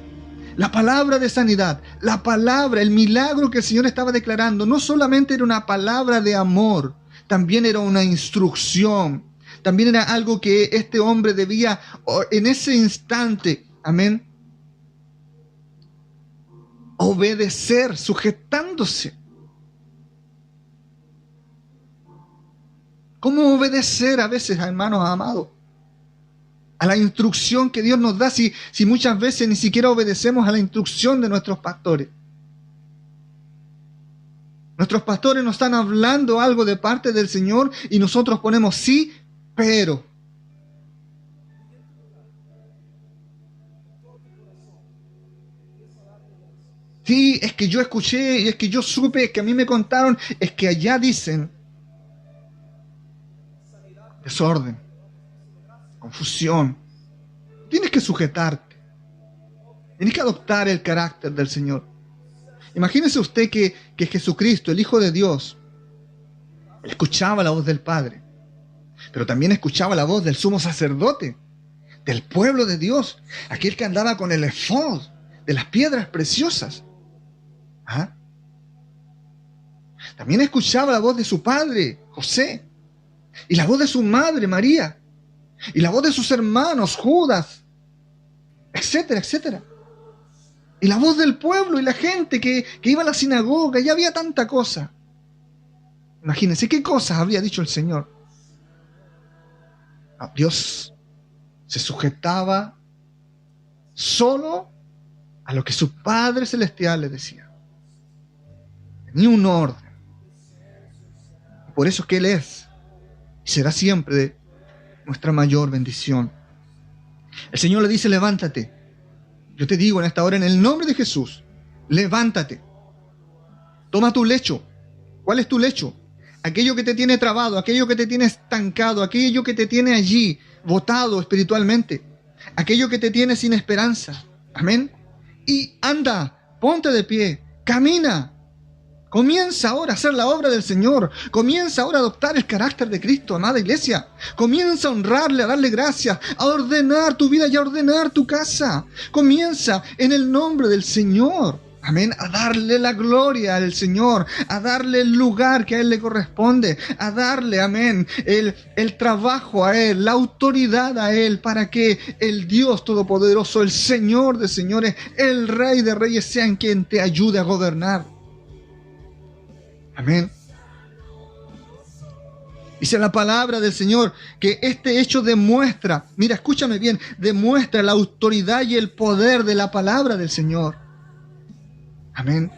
La palabra de sanidad, la palabra, el milagro que el Señor estaba declarando, no solamente era una palabra de amor, también era una instrucción, también era algo que este hombre debía en ese instante, amén, obedecer, sujetándose. ¿Cómo obedecer a veces, hermanos amados, a la instrucción que Dios nos da si muchas veces ni siquiera obedecemos a la instrucción de nuestros pastores? Nuestros pastores nos están hablando algo de parte del Señor y nosotros ponemos sí, pero. Sí, es que yo escuché, y es que yo supe, es que a mí me contaron, es que allá dicen. Desorden, confusión. Tienes que sujetarte. Tienes que adoptar el carácter del Señor. Imagínese usted que Jesucristo, el Hijo de Dios, escuchaba la voz del Padre, pero también escuchaba la voz del sumo sacerdote, del pueblo de Dios, aquel que andaba con el efod de las piedras preciosas. ¿Ah? También escuchaba la voz de su padre, José, y la voz de su madre, María, y la voz de sus hermanos, Judas, etcétera, etcétera. Y la voz del pueblo y la gente que iba a la sinagoga, y había tanta cosa. Imagínense qué cosas habría dicho el Señor. Dios se sujetaba solo a lo que su Padre Celestial le decía. Tenía un orden. Por eso es que Él es y será siempre nuestra mayor bendición. El Señor le dice: levántate. Yo te digo en esta hora, en el nombre de Jesús, levántate. Toma tu lecho. ¿Cuál es tu lecho? Aquello que te tiene trabado, aquello que te tiene estancado, aquello que te tiene allí, botado espiritualmente, aquello que te tiene sin esperanza. Amén. Y anda, ponte de pie, camina. Comienza ahora a hacer la obra del Señor. Comienza ahora a adoptar el carácter de Cristo, amada iglesia. Comienza a honrarle, a darle gracias, a ordenar tu vida y a ordenar tu casa. Comienza en el nombre del Señor. Amén. A darle la gloria al Señor, a darle el lugar que a Él le corresponde, a darle, amén, el trabajo a Él, la autoridad a Él, para que el Dios Todopoderoso, el Señor de señores, el Rey de reyes, sean quien te ayude a gobernar. Amén. Dice la palabra del Señor que este hecho demuestra, mira, escúchame bien, demuestra la autoridad y el poder de la palabra del Señor. Amén.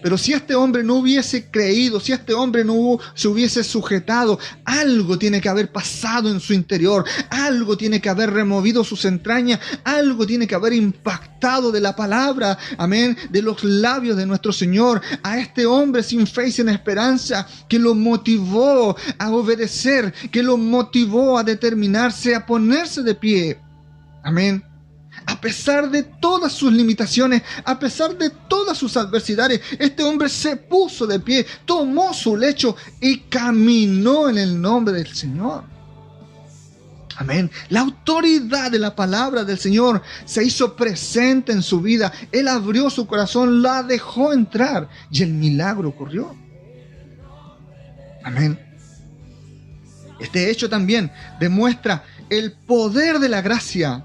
Pero si este hombre no hubiese creído, si este hombre no se hubiese sujetado, algo tiene que haber pasado en su interior, algo tiene que haber removido sus entrañas, algo tiene que haber impactado de la palabra, amén, de los labios de nuestro Señor, a este hombre sin fe y sin esperanza, que lo motivó a obedecer, que lo motivó a determinarse, a ponerse de pie. Amén. A pesar de todas sus limitaciones, a pesar de todas sus adversidades, este hombre se puso de pie, tomó su lecho y caminó en el nombre del Señor. Amén. La autoridad de la palabra del Señor se hizo presente en su vida. Él abrió su corazón, la dejó entrar y el milagro ocurrió. Amén. Este hecho también demuestra el poder de la gracia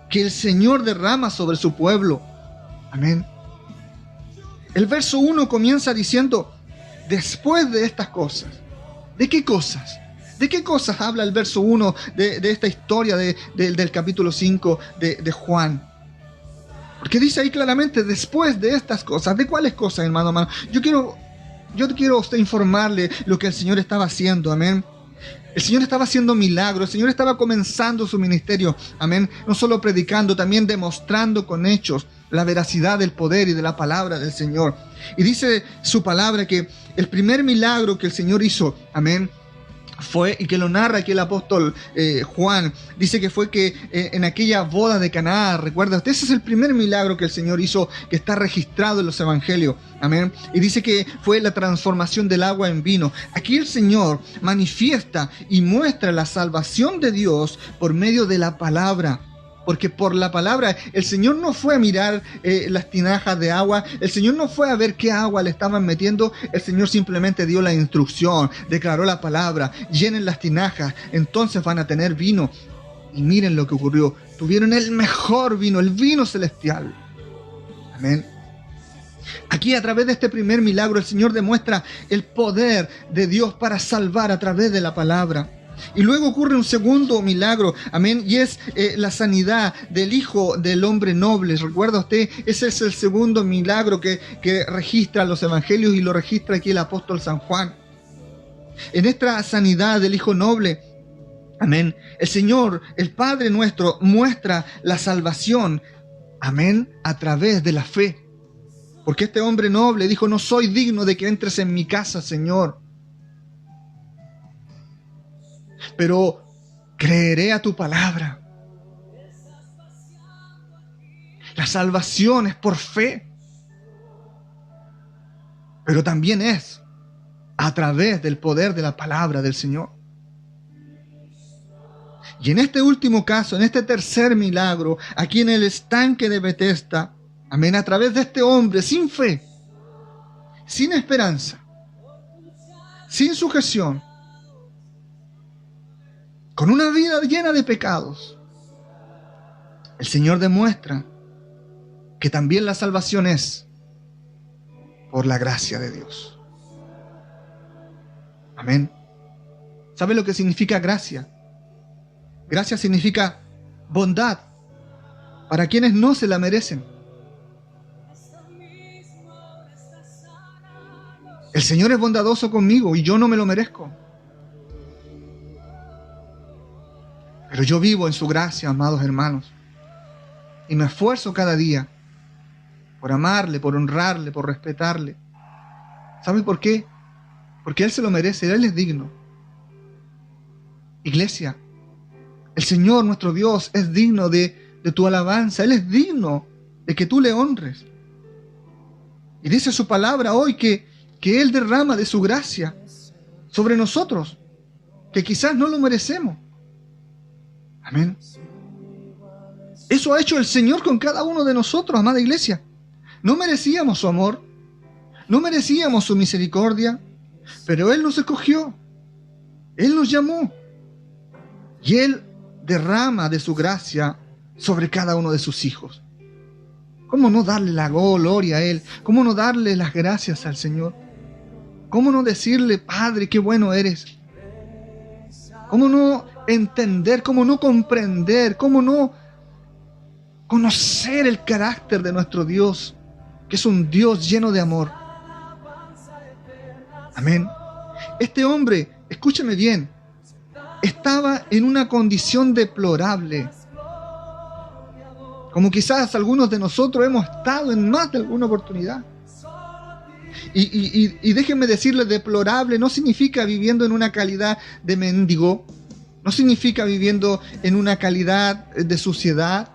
que el Señor derrama sobre su pueblo. Amén. El verso 1 comienza diciendo, después de estas cosas. ¿De qué cosas? ¿De qué cosas habla el verso 1 de esta historia del capítulo 5 de Juan? Porque dice ahí claramente, después de estas cosas. ¿De cuáles cosas, hermano? Yo quiero a usted informarle lo que el Señor estaba haciendo. Amén. El Señor estaba haciendo milagros, el Señor estaba comenzando su ministerio, amén, no solo predicando, también demostrando con hechos la veracidad del poder y de la palabra del Señor. Y dice su palabra que el primer milagro que el Señor hizo, amén, fue, y que lo narra aquí el apóstol Juan, dice que fue que en aquella boda de Caná, recuerda usted, ese es el primer milagro que el Señor hizo, que está registrado en los evangelios, amén, y dice que fue la transformación del agua en vino. Aquí el Señor manifiesta y muestra la salvación de Dios por medio de la palabra. Porque por la palabra, el Señor no fue a mirar las tinajas de agua, el Señor no fue a ver qué agua le estaban metiendo, el Señor simplemente dio la instrucción, declaró la palabra, llenen las tinajas, entonces van a tener vino. Y miren lo que ocurrió, tuvieron el mejor vino, el vino celestial. Amén. Aquí a través de este primer milagro, el Señor demuestra el poder de Dios para salvar a través de la palabra. Y luego ocurre un segundo milagro, amén, y es la sanidad del hijo del hombre noble. ¿Recuerda usted? Ese es el segundo milagro que registra los evangelios y lo registra aquí el apóstol San Juan. En esta sanidad del hijo noble, amén, el Señor, el Padre nuestro, muestra la salvación, amén, a través de la fe. Porque este hombre noble dijo, no soy digno de que entres en mi casa, Señor, pero creeré a tu palabra. La salvación es por fe, pero también es a través del poder de la palabra del Señor. Y en este último caso, en este tercer milagro, aquí en el estanque de Betesda, amén, a través de este hombre sin fe, sin esperanza, sin sujeción, con una vida llena de pecados, el Señor demuestra que también la salvación es por la gracia de Dios. Amén. ¿Sabe lo que significa gracia? Gracia significa bondad para quienes no se la merecen. El Señor es bondadoso conmigo y yo no me lo merezco. Pero yo vivo en su gracia, amados hermanos. Y me esfuerzo cada día por amarle, por honrarle, por respetarle. ¿Sabe por qué? Porque Él se lo merece, Él es digno. Iglesia, el Señor nuestro Dios es digno de tu alabanza. Él es digno de que tú le honres. Y dice su palabra hoy que Él derrama de su gracia sobre nosotros, que quizás no lo merecemos. Amén. Eso ha hecho el Señor con cada uno de nosotros, amada iglesia. No merecíamos su amor, no merecíamos su misericordia, pero Él nos escogió, Él nos llamó y Él derrama de su gracia sobre cada uno de sus hijos. ¿Cómo no darle la gloria a Él? ¿Cómo no darle las gracias al Señor? ¿Cómo no decirle, Padre, qué bueno eres? ¿Cómo no entender? ¿Cómo no comprender? ¿Cómo no conocer el carácter de nuestro Dios, que es un Dios lleno de amor? Amén. Este hombre, escúchame bien, estaba en una condición deplorable, como quizás algunos de nosotros hemos estado en más de alguna oportunidad. Y déjenme decirles, deplorable no significa viviendo en una calidad de mendigo, no significa viviendo en una calidad de suciedad.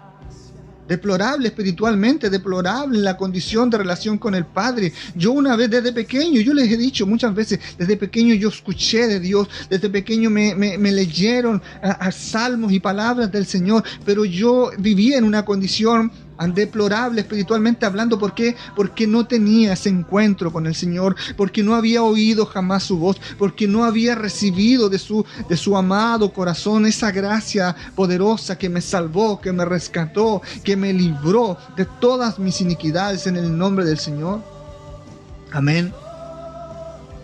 Deplorable espiritualmente, deplorable en la condición de relación con el Padre. Yo una vez desde pequeño, yo les he dicho muchas veces, desde pequeño yo escuché de Dios, desde pequeño me leyeron a salmos y palabras del Señor, pero yo vivía en una condición deplorable espiritualmente hablando. ¿Por qué? Porque no tenía ese encuentro con el Señor, porque no había oído jamás su voz, porque no había recibido de su amado corazón esa gracia poderosa que me salvó, que me rescató, que me libró de todas mis iniquidades en el nombre del Señor. Amén.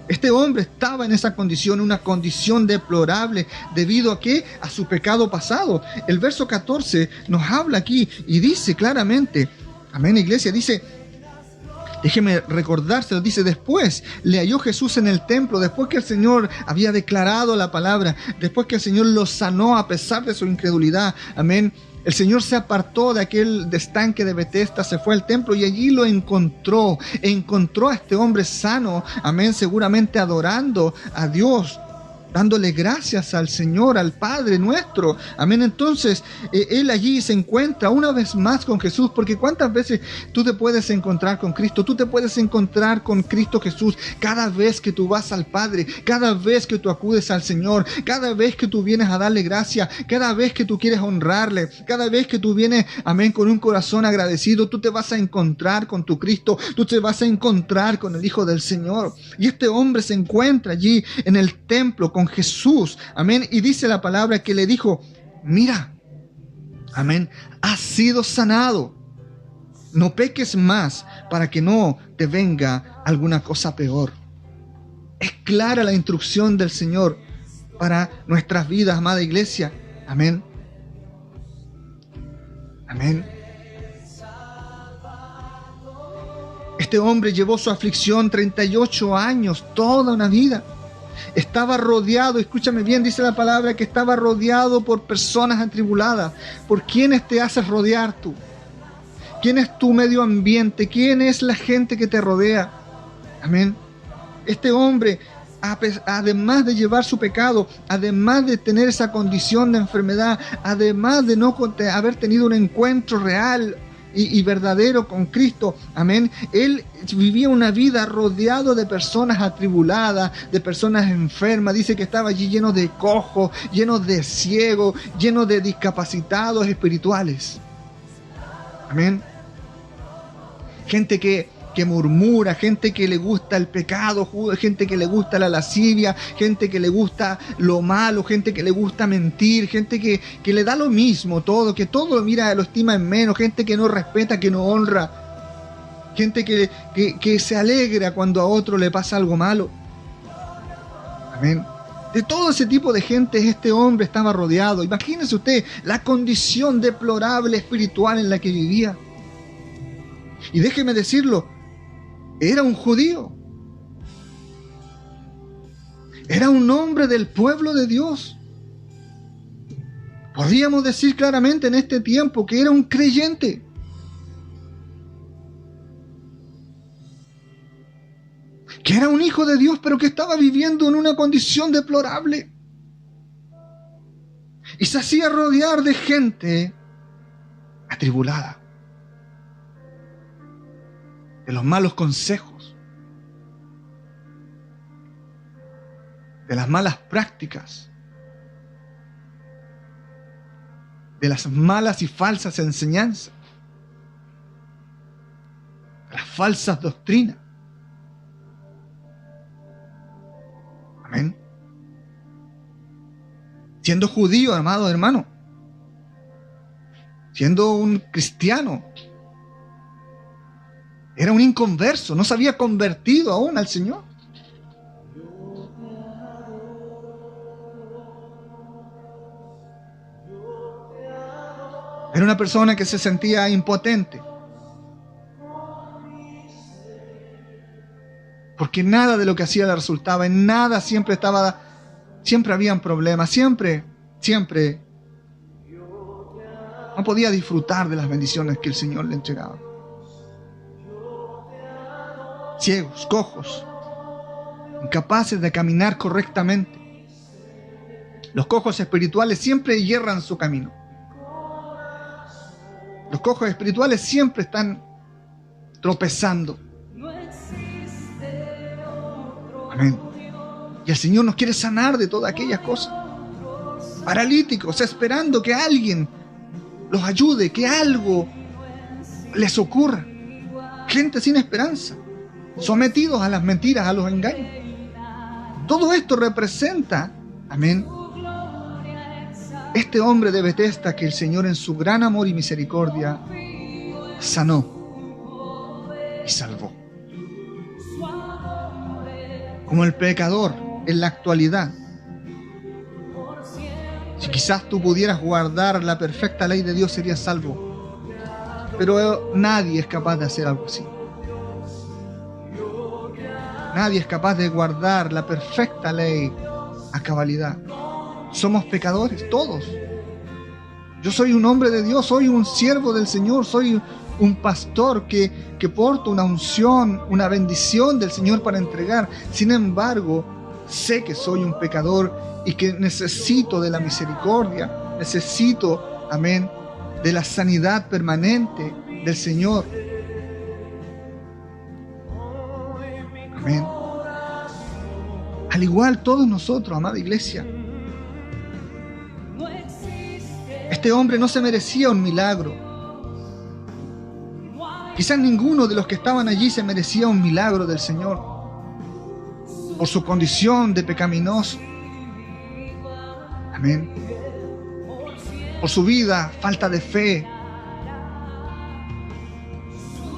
Este hombre estaba en esa condición, una condición deplorable, debido a ¿qué? A su pecado pasado. El verso 14 nos habla aquí y dice claramente, amén, iglesia, dice, déjeme recordárselo, dice, después le halló Jesús en el templo, después que el Señor había declarado la palabra, después que el Señor lo sanó a pesar de su incredulidad, amén. El Señor se apartó de aquel estanque de Betesda, se fue al templo y allí lo encontró. Encontró a este hombre sano, amén, seguramente adorando a Dios, dándole gracias al Señor, al Padre nuestro. Amén. Entonces, él allí se encuentra una vez más con Jesús, porque ¿cuántas veces tú te puedes encontrar con Cristo? Tú te puedes encontrar con Cristo Jesús cada vez que tú vas al Padre, cada vez que tú acudes al Señor, cada vez que tú vienes a darle gracia, cada vez que tú quieres honrarle, cada vez que tú vienes, amén, con un corazón agradecido, tú te vas a encontrar con tu Cristo, tú te vas a encontrar con el Hijo del Señor. Y este hombre se encuentra allí en el templo con Jesús, amén, y dice la palabra que le dijo, mira, amén, has sido sanado, no peques más para que no te venga alguna cosa peor. Es clara la instrucción del Señor para nuestras vidas, amada iglesia, amén, amén. Este hombre llevó su aflicción 38 años, toda una vida. Estaba rodeado, escúchame bien, dice la palabra que estaba rodeado por personas atribuladas. ¿Por quiénes te haces rodear tú? ¿Quién es tu medio ambiente? ¿Quién es la gente que te rodea? Amén. Este hombre, además de llevar su pecado, además de tener esa condición de enfermedad, además de no haber tenido un encuentro real y verdadero con Cristo, amén, él vivía una vida rodeado de personas atribuladas, de personas enfermas. Dice que estaba allí lleno de cojos, lleno de ciegos, lleno de discapacitados espirituales, amén. Gente que murmura, gente que le gusta el pecado, gente que le gusta la lascivia, gente que le gusta lo malo, gente que le gusta mentir, gente que le da lo mismo todo, que todo lo estima en menos, gente que no respeta, que no honra, gente que se alegra cuando a otro le pasa algo malo. Amén. De todo ese tipo de gente este hombre estaba rodeado. Imagínese usted la condición deplorable espiritual en la que vivía. Y déjeme decirlo, era un judío. Era un hombre del pueblo de Dios. Podríamos decir claramente en este tiempo que era un creyente. Que era un hijo de Dios, pero que estaba viviendo en una condición deplorable. Y se hacía rodear de gente atribulada, de los malos consejos, de las malas prácticas, de las malas y falsas enseñanzas, de las falsas doctrinas. Amén. Siendo judío, amado hermano, siendo un cristiano, era un inconverso, no se había convertido aún al Señor. Era una persona que se sentía impotente, porque nada de lo que hacía le resultaba, en nada siempre habían problemas, siempre no podía disfrutar de las bendiciones que el Señor le entregaba. Ciegos, cojos, incapaces de caminar correctamente. Los cojos espirituales siempre yerran su camino. Los cojos espirituales siempre están tropezando. Amén. Y el Señor nos quiere sanar de todas aquellas cosas. Paralíticos, esperando que alguien los ayude, que algo les ocurra. Gente sin esperanza, sometidos a las mentiras, a los engaños. Todo esto representa, amén, este hombre de Betesda que el Señor en su gran amor y misericordia sanó y salvó. Como el pecador en la actualidad, si quizás tú pudieras guardar la perfecta ley de Dios, serías salvo. Pero nadie es capaz de hacer algo así. Nadie es capaz de guardar la perfecta ley a cabalidad. Somos pecadores, todos. Yo soy un hombre de Dios, soy un siervo del Señor, soy un pastor que porta una unción, una bendición del Señor para entregar. Sin embargo, sé que soy un pecador y que necesito de la misericordia, necesito, amén, de la sanidad permanente del Señor. Amén. Al igual todos nosotros, amada iglesia. Este hombre no se merecía un milagro. Quizás ninguno de los que estaban allí se merecía un milagro del Señor por su condición de pecaminoso. Amén. Por su vida, falta de fe.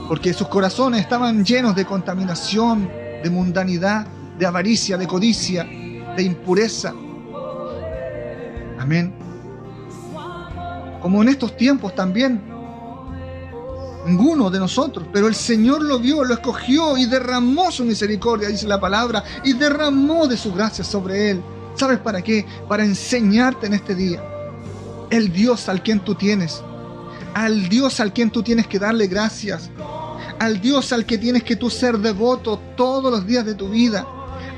Porque sus corazones estaban llenos de contaminación, de mundanidad, de avaricia, de codicia, de impureza. Amén. Como en estos tiempos también. Ninguno de nosotros, pero el Señor lo vio, lo escogió y derramó su misericordia, dice la palabra, y derramó de su gracia sobre él. ¿Sabes para qué? Para enseñarte en este día el Dios al quien tú tienes, al Dios al quien tú tienes que darle gracias, al Dios al que tienes que tú ser devoto todos los días de tu vida.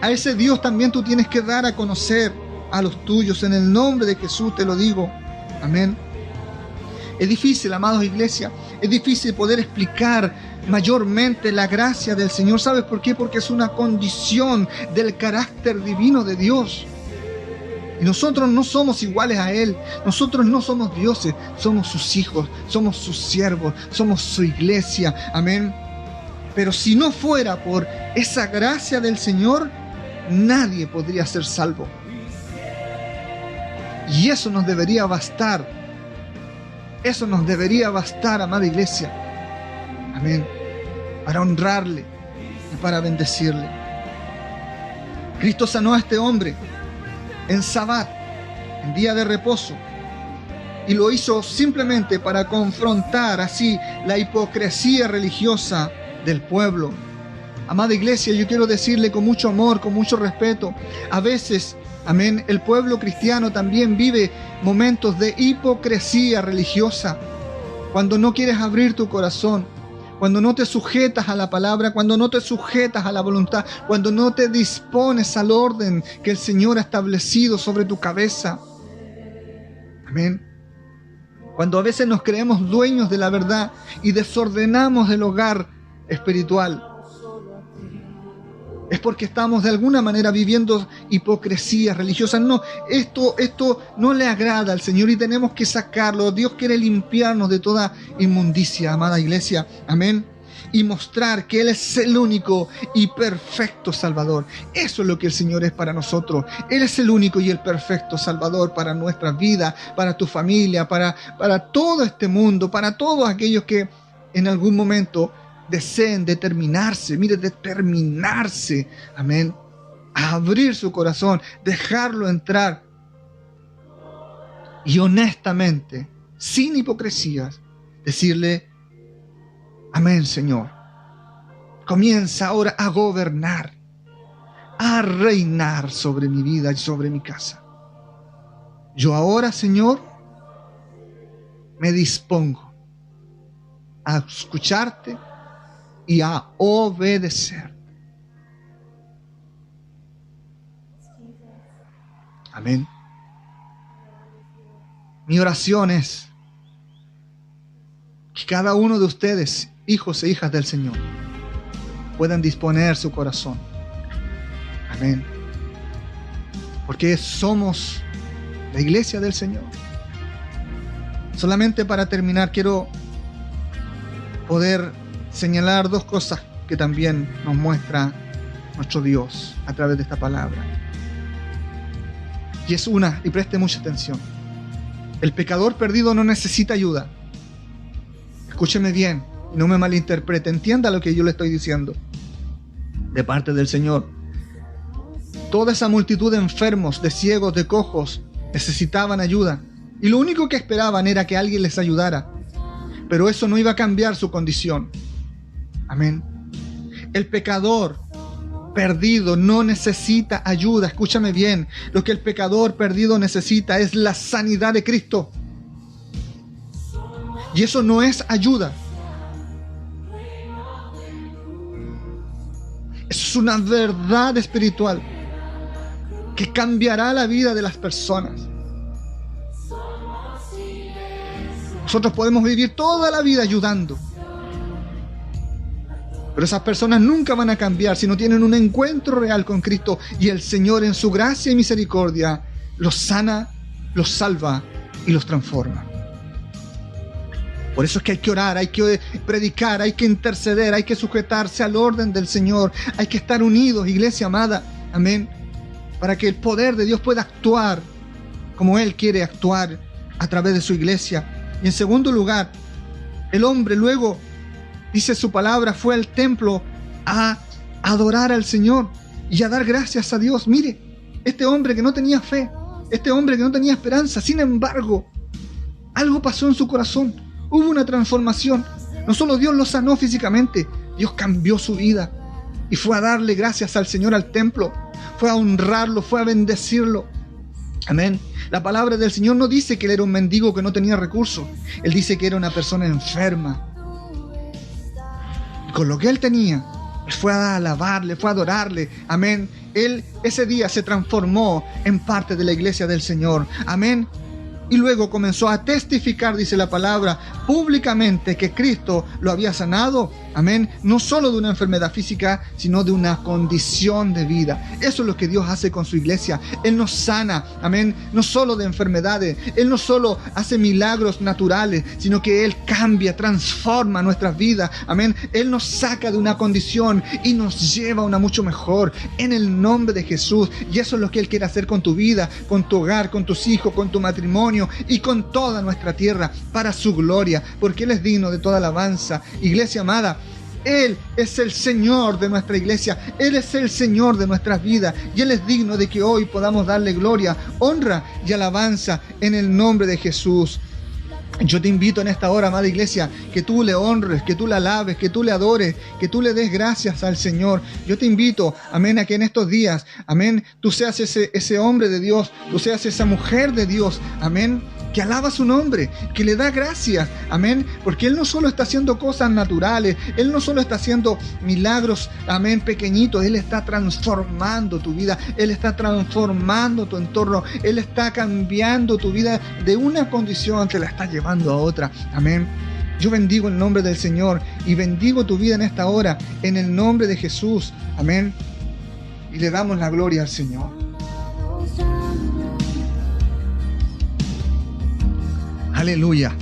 A ese Dios también tú tienes que dar a conocer a los tuyos. En el nombre de Jesús te lo digo. Amén. Es difícil, amados iglesia, es difícil poder explicar mayormente la gracia del Señor. ¿Sabes por qué? Porque es una condición del carácter divino de Dios. Y nosotros no somos iguales a Él. Nosotros no somos dioses, somos sus hijos, somos sus siervos, somos su iglesia. Amén. Pero si no fuera por esa gracia del Señor, nadie podría ser salvo. Y eso nos debería bastar. Eso nos debería bastar, amada iglesia. Amén. Para honrarle y para bendecirle. Cristo sanó a este hombre en Sabbat, en día de reposo. Y lo hizo simplemente para confrontar así la hipocresía religiosa del pueblo. Amada iglesia, yo quiero decirle con mucho amor, con mucho respeto, a veces, amén, el pueblo cristiano también vive momentos de hipocresía religiosa. Cuando no quieres abrir tu corazón, cuando no te sujetas a la palabra, cuando no te sujetas a la voluntad, cuando no te dispones al orden que el Señor ha establecido sobre tu cabeza. Amén. Cuando a veces nos creemos dueños de la verdad y desordenamos el hogar espiritual, es porque estamos de alguna manera viviendo hipocresías religiosas. No, esto no le agrada al Señor y tenemos que sacarlo. Dios quiere limpiarnos de toda inmundicia, amada iglesia. Amén. Y mostrar que Él es el único y perfecto Salvador. Eso es lo que el Señor es para nosotros. Él es el único y el perfecto Salvador para nuestra vida, para tu familia, para todo este mundo, para todos aquellos que en algún momento deseen determinarse, amén, a abrir su corazón, dejarlo entrar y honestamente sin hipocresías, decirle: amén, Señor. Comienza ahora a gobernar, a reinar sobre mi vida y sobre mi casa. Yo ahora, Señor, me dispongo a escucharte y a obedecer. Amén. Mi oración es que cada uno de ustedes, hijos e hijas del Señor, puedan disponer su corazón. Amén. Porque somos la iglesia del Señor. Solamente para terminar, quiero poder señalar dos cosas que también nos muestra nuestro Dios a través de esta palabra. Y es una, y preste mucha atención: el pecador perdido no necesita ayuda. Escúcheme bien, no me malinterprete, entienda lo que yo le estoy diciendo. De parte del Señor, toda esa multitud de enfermos, de ciegos, de cojos, necesitaban ayuda. Y lo único que esperaban era que alguien les ayudara. Pero eso no iba a cambiar su condición. Amén. El pecador perdido no necesita ayuda. Escúchame bien. Lo que el pecador perdido necesita es la sanidad de Cristo. Y eso no es ayuda. Es una verdad espiritual que cambiará la vida de las personas. Nosotros podemos vivir toda la vida ayudando, pero esas personas nunca van a cambiar si no tienen un encuentro real con Cristo, y el Señor en su gracia y misericordia los sana, los salva y los transforma. Por eso es que hay que orar, hay que predicar, hay que interceder, hay que sujetarse al orden del Señor, hay que estar unidos, iglesia amada, amén, para que el poder de Dios pueda actuar como Él quiere actuar a través de su iglesia. Y en segundo lugar, el hombre luego, dice su palabra, fue al templo a adorar al Señor y a dar gracias a Dios. Mire, este hombre que no tenía fe, este hombre que no tenía esperanza, sin embargo, algo pasó en su corazón. Hubo una transformación. No solo Dios lo sanó físicamente, Dios cambió su vida y fue a darle gracias al Señor al templo, fue a honrarlo, fue a bendecirlo. Amén. La palabra del Señor no dice que él era un mendigo que no tenía recursos. Él dice que era una persona enferma. Y con lo que él tenía, él fue a alabarle, fue a adorarle. Amén. Él ese día se transformó en parte de la iglesia del Señor. Amén. Y luego comenzó a testificar, dice la palabra, públicamente que Cristo lo había sanado. Amén. No solo de una enfermedad física, sino de una condición de vida. Eso es lo que Dios hace con su iglesia. Él nos sana. Amén. No solo de enfermedades. Él no solo hace milagros naturales, sino que Él cambia, transforma nuestras vidas. Amén. Él nos saca de una condición y nos lleva a una mucho mejor. En el nombre de Jesús. Y eso es lo que Él quiere hacer con tu vida, con tu hogar, con tus hijos, con tu matrimonio y con toda nuestra tierra, para su gloria, porque Él es digno de toda alabanza. Iglesia amada, Él es el Señor de nuestra iglesia, Él es el Señor de nuestras vidas, y Él es digno de que hoy podamos darle gloria, honra y alabanza en el nombre de Jesús. Yo te invito en esta hora, amada iglesia, que tú le honres, que tú le alabes, que tú le adores, que tú le des gracias al Señor. Yo te invito, amén, a que en estos días, amén, tú seas ese hombre de Dios, tú seas esa mujer de Dios, amén, que alaba su nombre, que le da gracias, amén, porque Él no solo está haciendo cosas naturales, Él no solo está haciendo milagros, amén, pequeñitos, Él está transformando tu vida, Él está transformando tu entorno, Él está cambiando tu vida de una condición, te la está llevando a otra, amén. Yo bendigo el nombre del Señor y bendigo tu vida en esta hora, en el nombre de Jesús, amén, y le damos la gloria al Señor. Aleluya.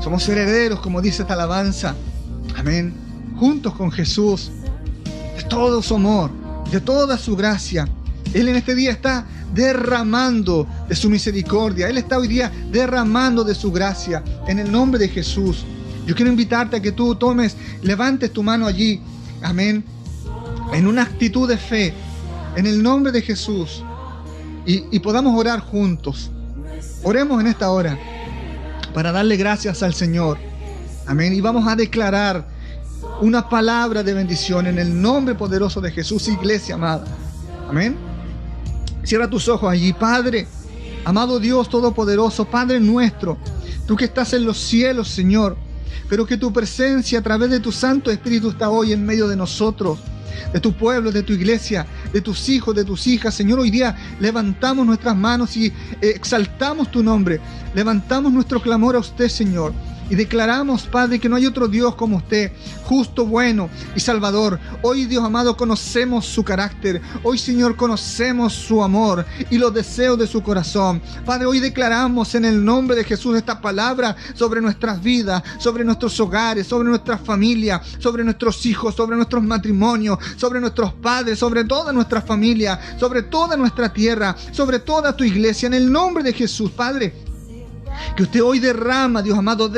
Somos herederos, como dice esta alabanza. Amén. Juntos con Jesús, de todo su amor, de toda su gracia. Él en este día está derramando de su misericordia. Él está hoy día derramando de su gracia. En el nombre de Jesús. Yo quiero invitarte a que tú levantes tu mano allí. Amén. En una actitud de fe. En el nombre de Jesús. Y podamos orar juntos. Oremos en esta hora para darle gracias al Señor. Amén. Y vamos a declarar una palabra de bendición en el nombre poderoso de Jesús, iglesia amada. Amén. Cierra tus ojos allí. Padre, amado Dios Todopoderoso, Padre nuestro, tú que estás en los cielos, Señor, pero que tu presencia a través de tu Santo Espíritu está hoy en medio de nosotros, de tu pueblo, de tu iglesia, de tus hijos, de tus hijas. Señor, hoy día levantamos nuestras manos y exaltamos tu nombre. Levantamos nuestro clamor a usted, Señor. Y declaramos, Padre, que no hay otro Dios como usted, justo, bueno y salvador. Hoy, Dios amado, conocemos su carácter. Hoy, Señor, conocemos su amor y los deseos de su corazón. Padre, hoy declaramos en el nombre de Jesús esta palabra sobre nuestras vidas, sobre nuestros hogares, sobre nuestras familias, sobre nuestros hijos, sobre nuestros matrimonios, sobre nuestros padres, sobre toda nuestra familia, sobre toda nuestra tierra, sobre toda tu iglesia. En el nombre de Jesús, Padre, que usted hoy derrama, Dios amado,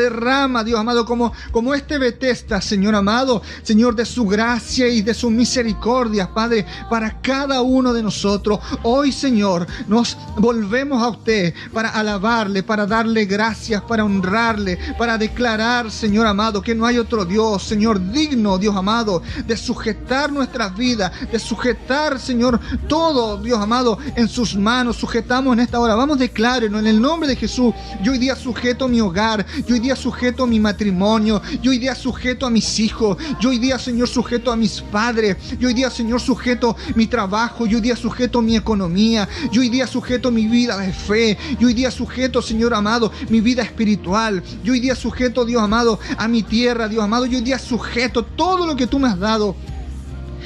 como este Betesda, Señor amado, Señor, de su gracia y de su misericordia, Padre, para cada uno de nosotros. Hoy, Señor, nos volvemos a usted para alabarle, para darle gracias, para honrarle, para declarar, Señor amado, que no hay otro Dios, Señor, digno, Dios amado, de sujetar nuestras vidas, de sujetar, Señor, todo, Dios amado, en sus manos. Sujetamos en esta hora. Vamos, declárenlo en el nombre de Jesús. Yo hoy día sujeto mi hogar, yo hoy día sujeto mi matrimonio, yo hoy día sujeto a mis hijos, yo hoy día, Señor, sujeto a mis padres, yo hoy día, Señor, sujeto mi trabajo, yo hoy día sujeto mi economía, yo hoy día sujeto mi vida de fe, yo hoy día sujeto, Señor amado, mi vida espiritual, yo hoy día sujeto, Dios amado, a mi tierra, Dios amado, yo hoy día sujeto todo lo que tú me has dado,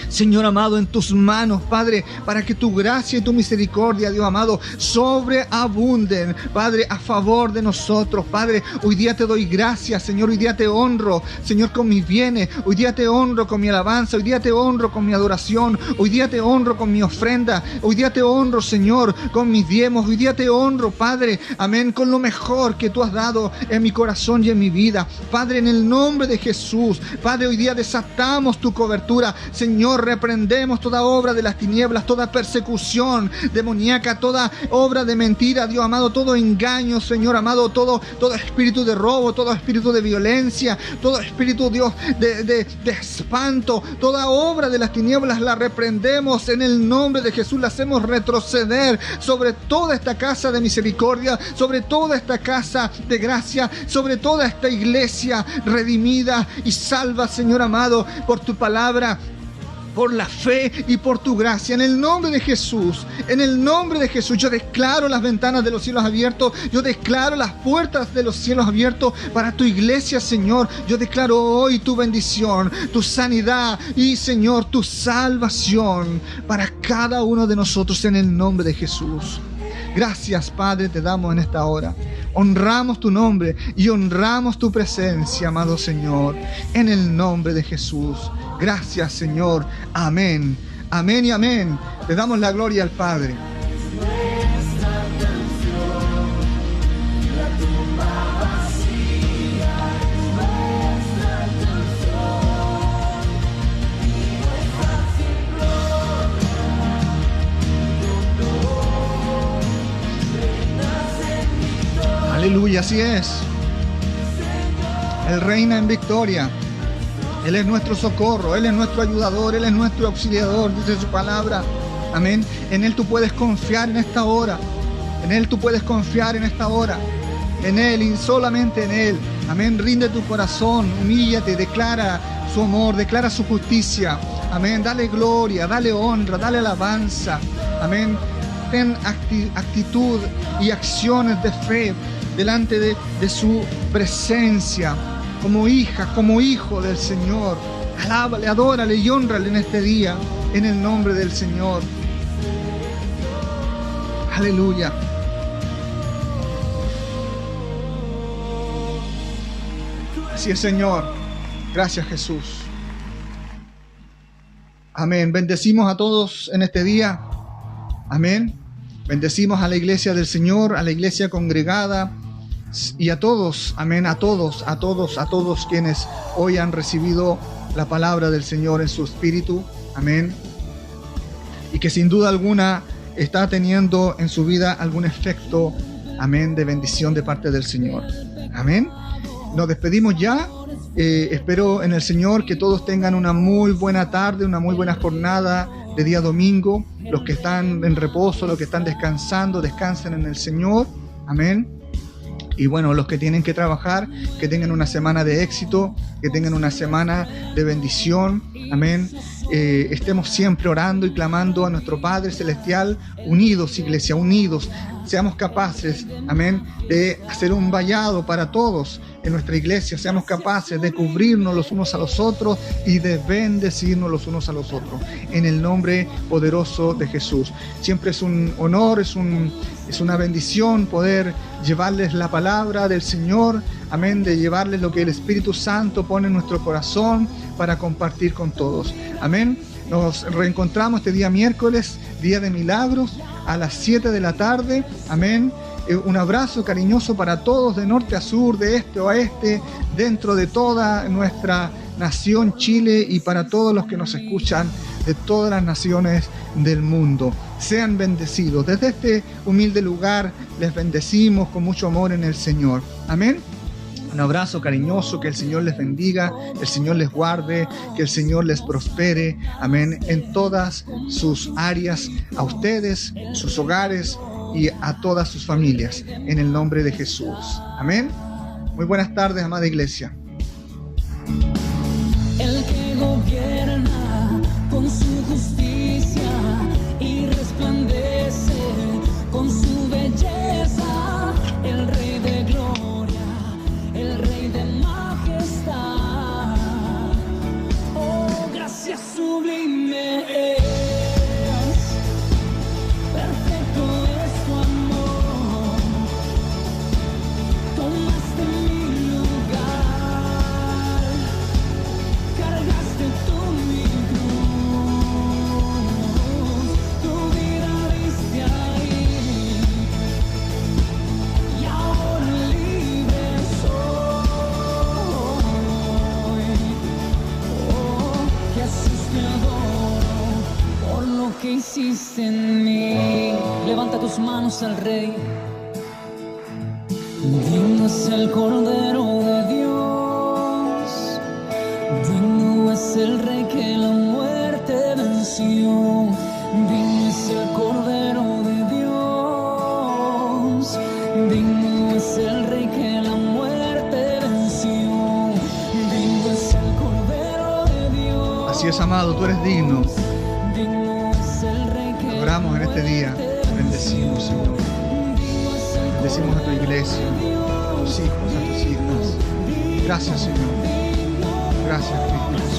Señor amado, en tus manos, Padre, para que tu gracia y tu misericordia, Dios amado, sobreabunden, Padre, a favor de nosotros. Padre, hoy día te doy gracias, Señor, hoy día te honro, Señor, con mis bienes, hoy día te honro con mi alabanza, hoy día te honro con mi adoración, hoy día te honro con mi ofrenda, hoy día te honro, Señor, con mis diezmos, hoy día te honro, Padre, amén, con lo mejor que tú has dado en mi corazón y en mi vida. Padre, en el nombre de Jesús, Padre, hoy día desatamos tu cobertura, Señor. Reprendemos toda obra de las tinieblas, toda persecución demoníaca, toda obra de mentira, Dios amado, todo engaño, Señor amado, todo espíritu de robo, todo espíritu de violencia, todo espíritu, Dios, de espanto, toda obra de las tinieblas la reprendemos en el nombre de Jesús, la hacemos retroceder sobre toda esta casa de misericordia, sobre toda esta casa de gracia, sobre toda esta iglesia redimida y salva, Señor amado, por tu palabra, por la fe y por tu gracia. En el nombre de Jesús, en el nombre de Jesús, yo declaro las ventanas de los cielos abiertos, yo declaro las puertas de los cielos abiertos para tu iglesia, Señor. Yo declaro hoy tu bendición, tu sanidad y, Señor, tu salvación para cada uno de nosotros en el nombre de Jesús. Gracias, Padre, te damos en esta hora. Honramos tu nombre y honramos tu presencia, amado Señor, en el nombre de Jesús. Gracias, Señor. Amén. Amén y amén. Le damos la gloria al Padre. Aleluya, así es. Él reina en victoria. Él es nuestro socorro, Él es nuestro ayudador, Él es nuestro auxiliador, dice su palabra. Amén. En Él tú puedes confiar en esta hora. En Él tú puedes confiar en esta hora. En Él y solamente en Él. Amén. Rinde tu corazón, humíllate, declara su amor, declara su justicia. Amén. Dale gloria, dale honra, dale alabanza. Amén. Ten actitud y acciones de fe delante de su presencia, como hija, como hijo del Señor. Alábale, adórale y hónrale en este día, en el nombre del Señor. Aleluya. Así es, Señor. Gracias, Jesús. Amén. Bendecimos a todos en este día. Amén. Bendecimos a la iglesia del Señor, a la iglesia congregada y a todos, amén, a todos quienes hoy han recibido la palabra del Señor en su espíritu, amén, y que sin duda alguna está teniendo en su vida algún efecto, amén, de bendición de parte del Señor. Amén. Nos despedimos ya. Espero en el Señor que todos tengan una muy buena tarde, una muy buena jornada de día domingo. Los que están en reposo, los que están descansando, descansen en el Señor. Amén. Y bueno, los que tienen que trabajar, que tengan una semana de éxito, que tengan una semana de bendición. Amén. Estemos siempre orando y clamando a nuestro Padre Celestial, unidos, iglesia, unidos. Seamos capaces, amén, de hacer un vallado para todos en nuestra iglesia. Seamos capaces de cubrirnos los unos a los otros y de bendecirnos los unos a los otros. En el nombre poderoso de Jesús. Siempre es un honor, es una bendición poder llevarles la palabra del Señor. Amén, de llevarles lo que el Espíritu Santo pone en nuestro corazón para compartir con todos. Amén. Nos reencontramos este día miércoles, día de milagros, a las 7 de la tarde. Amén. Un abrazo cariñoso para todos, de norte a sur, de este a oeste, dentro de toda nuestra nación Chile y para todos los que nos escuchan de todas las naciones del mundo. Sean bendecidos. Desde este humilde lugar les bendecimos con mucho amor en el Señor. Amén. Un abrazo cariñoso, que el Señor les bendiga, el Señor les guarde, que el Señor les prospere, amén, en todas sus áreas, a ustedes, sus hogares y a todas sus familias, en el nombre de Jesús. Amén. Muy buenas tardes, amada iglesia. El que gobierna con su justicia y resplandece con su belleza, el Rey de gloria, el Rey de majestad. Oh, gracia sublime es, perfecto es tu amor. Tomaste mi lugar, cargaste tú mi cruz, tu vida diste ahí, y ahora libre soy. Oh, Jesús, te adoro por lo que hiciste en mí. Levanta tus manos al Rey. Digno es el Cordero de Dios, digno es el Rey que la muerte venció, digno es el Cordero de Dios, digno es el Rey que la muerte venció, digno es el Cordero de Dios. Así es, amado, tú eres digno. Digno es el Rey que Oramos en este día. Te bendecimos, Señor. Bendecimos a tu iglesia, a tus hijos, a tus hijas. Gracias, Señor. Gracias, Cristo Jesús.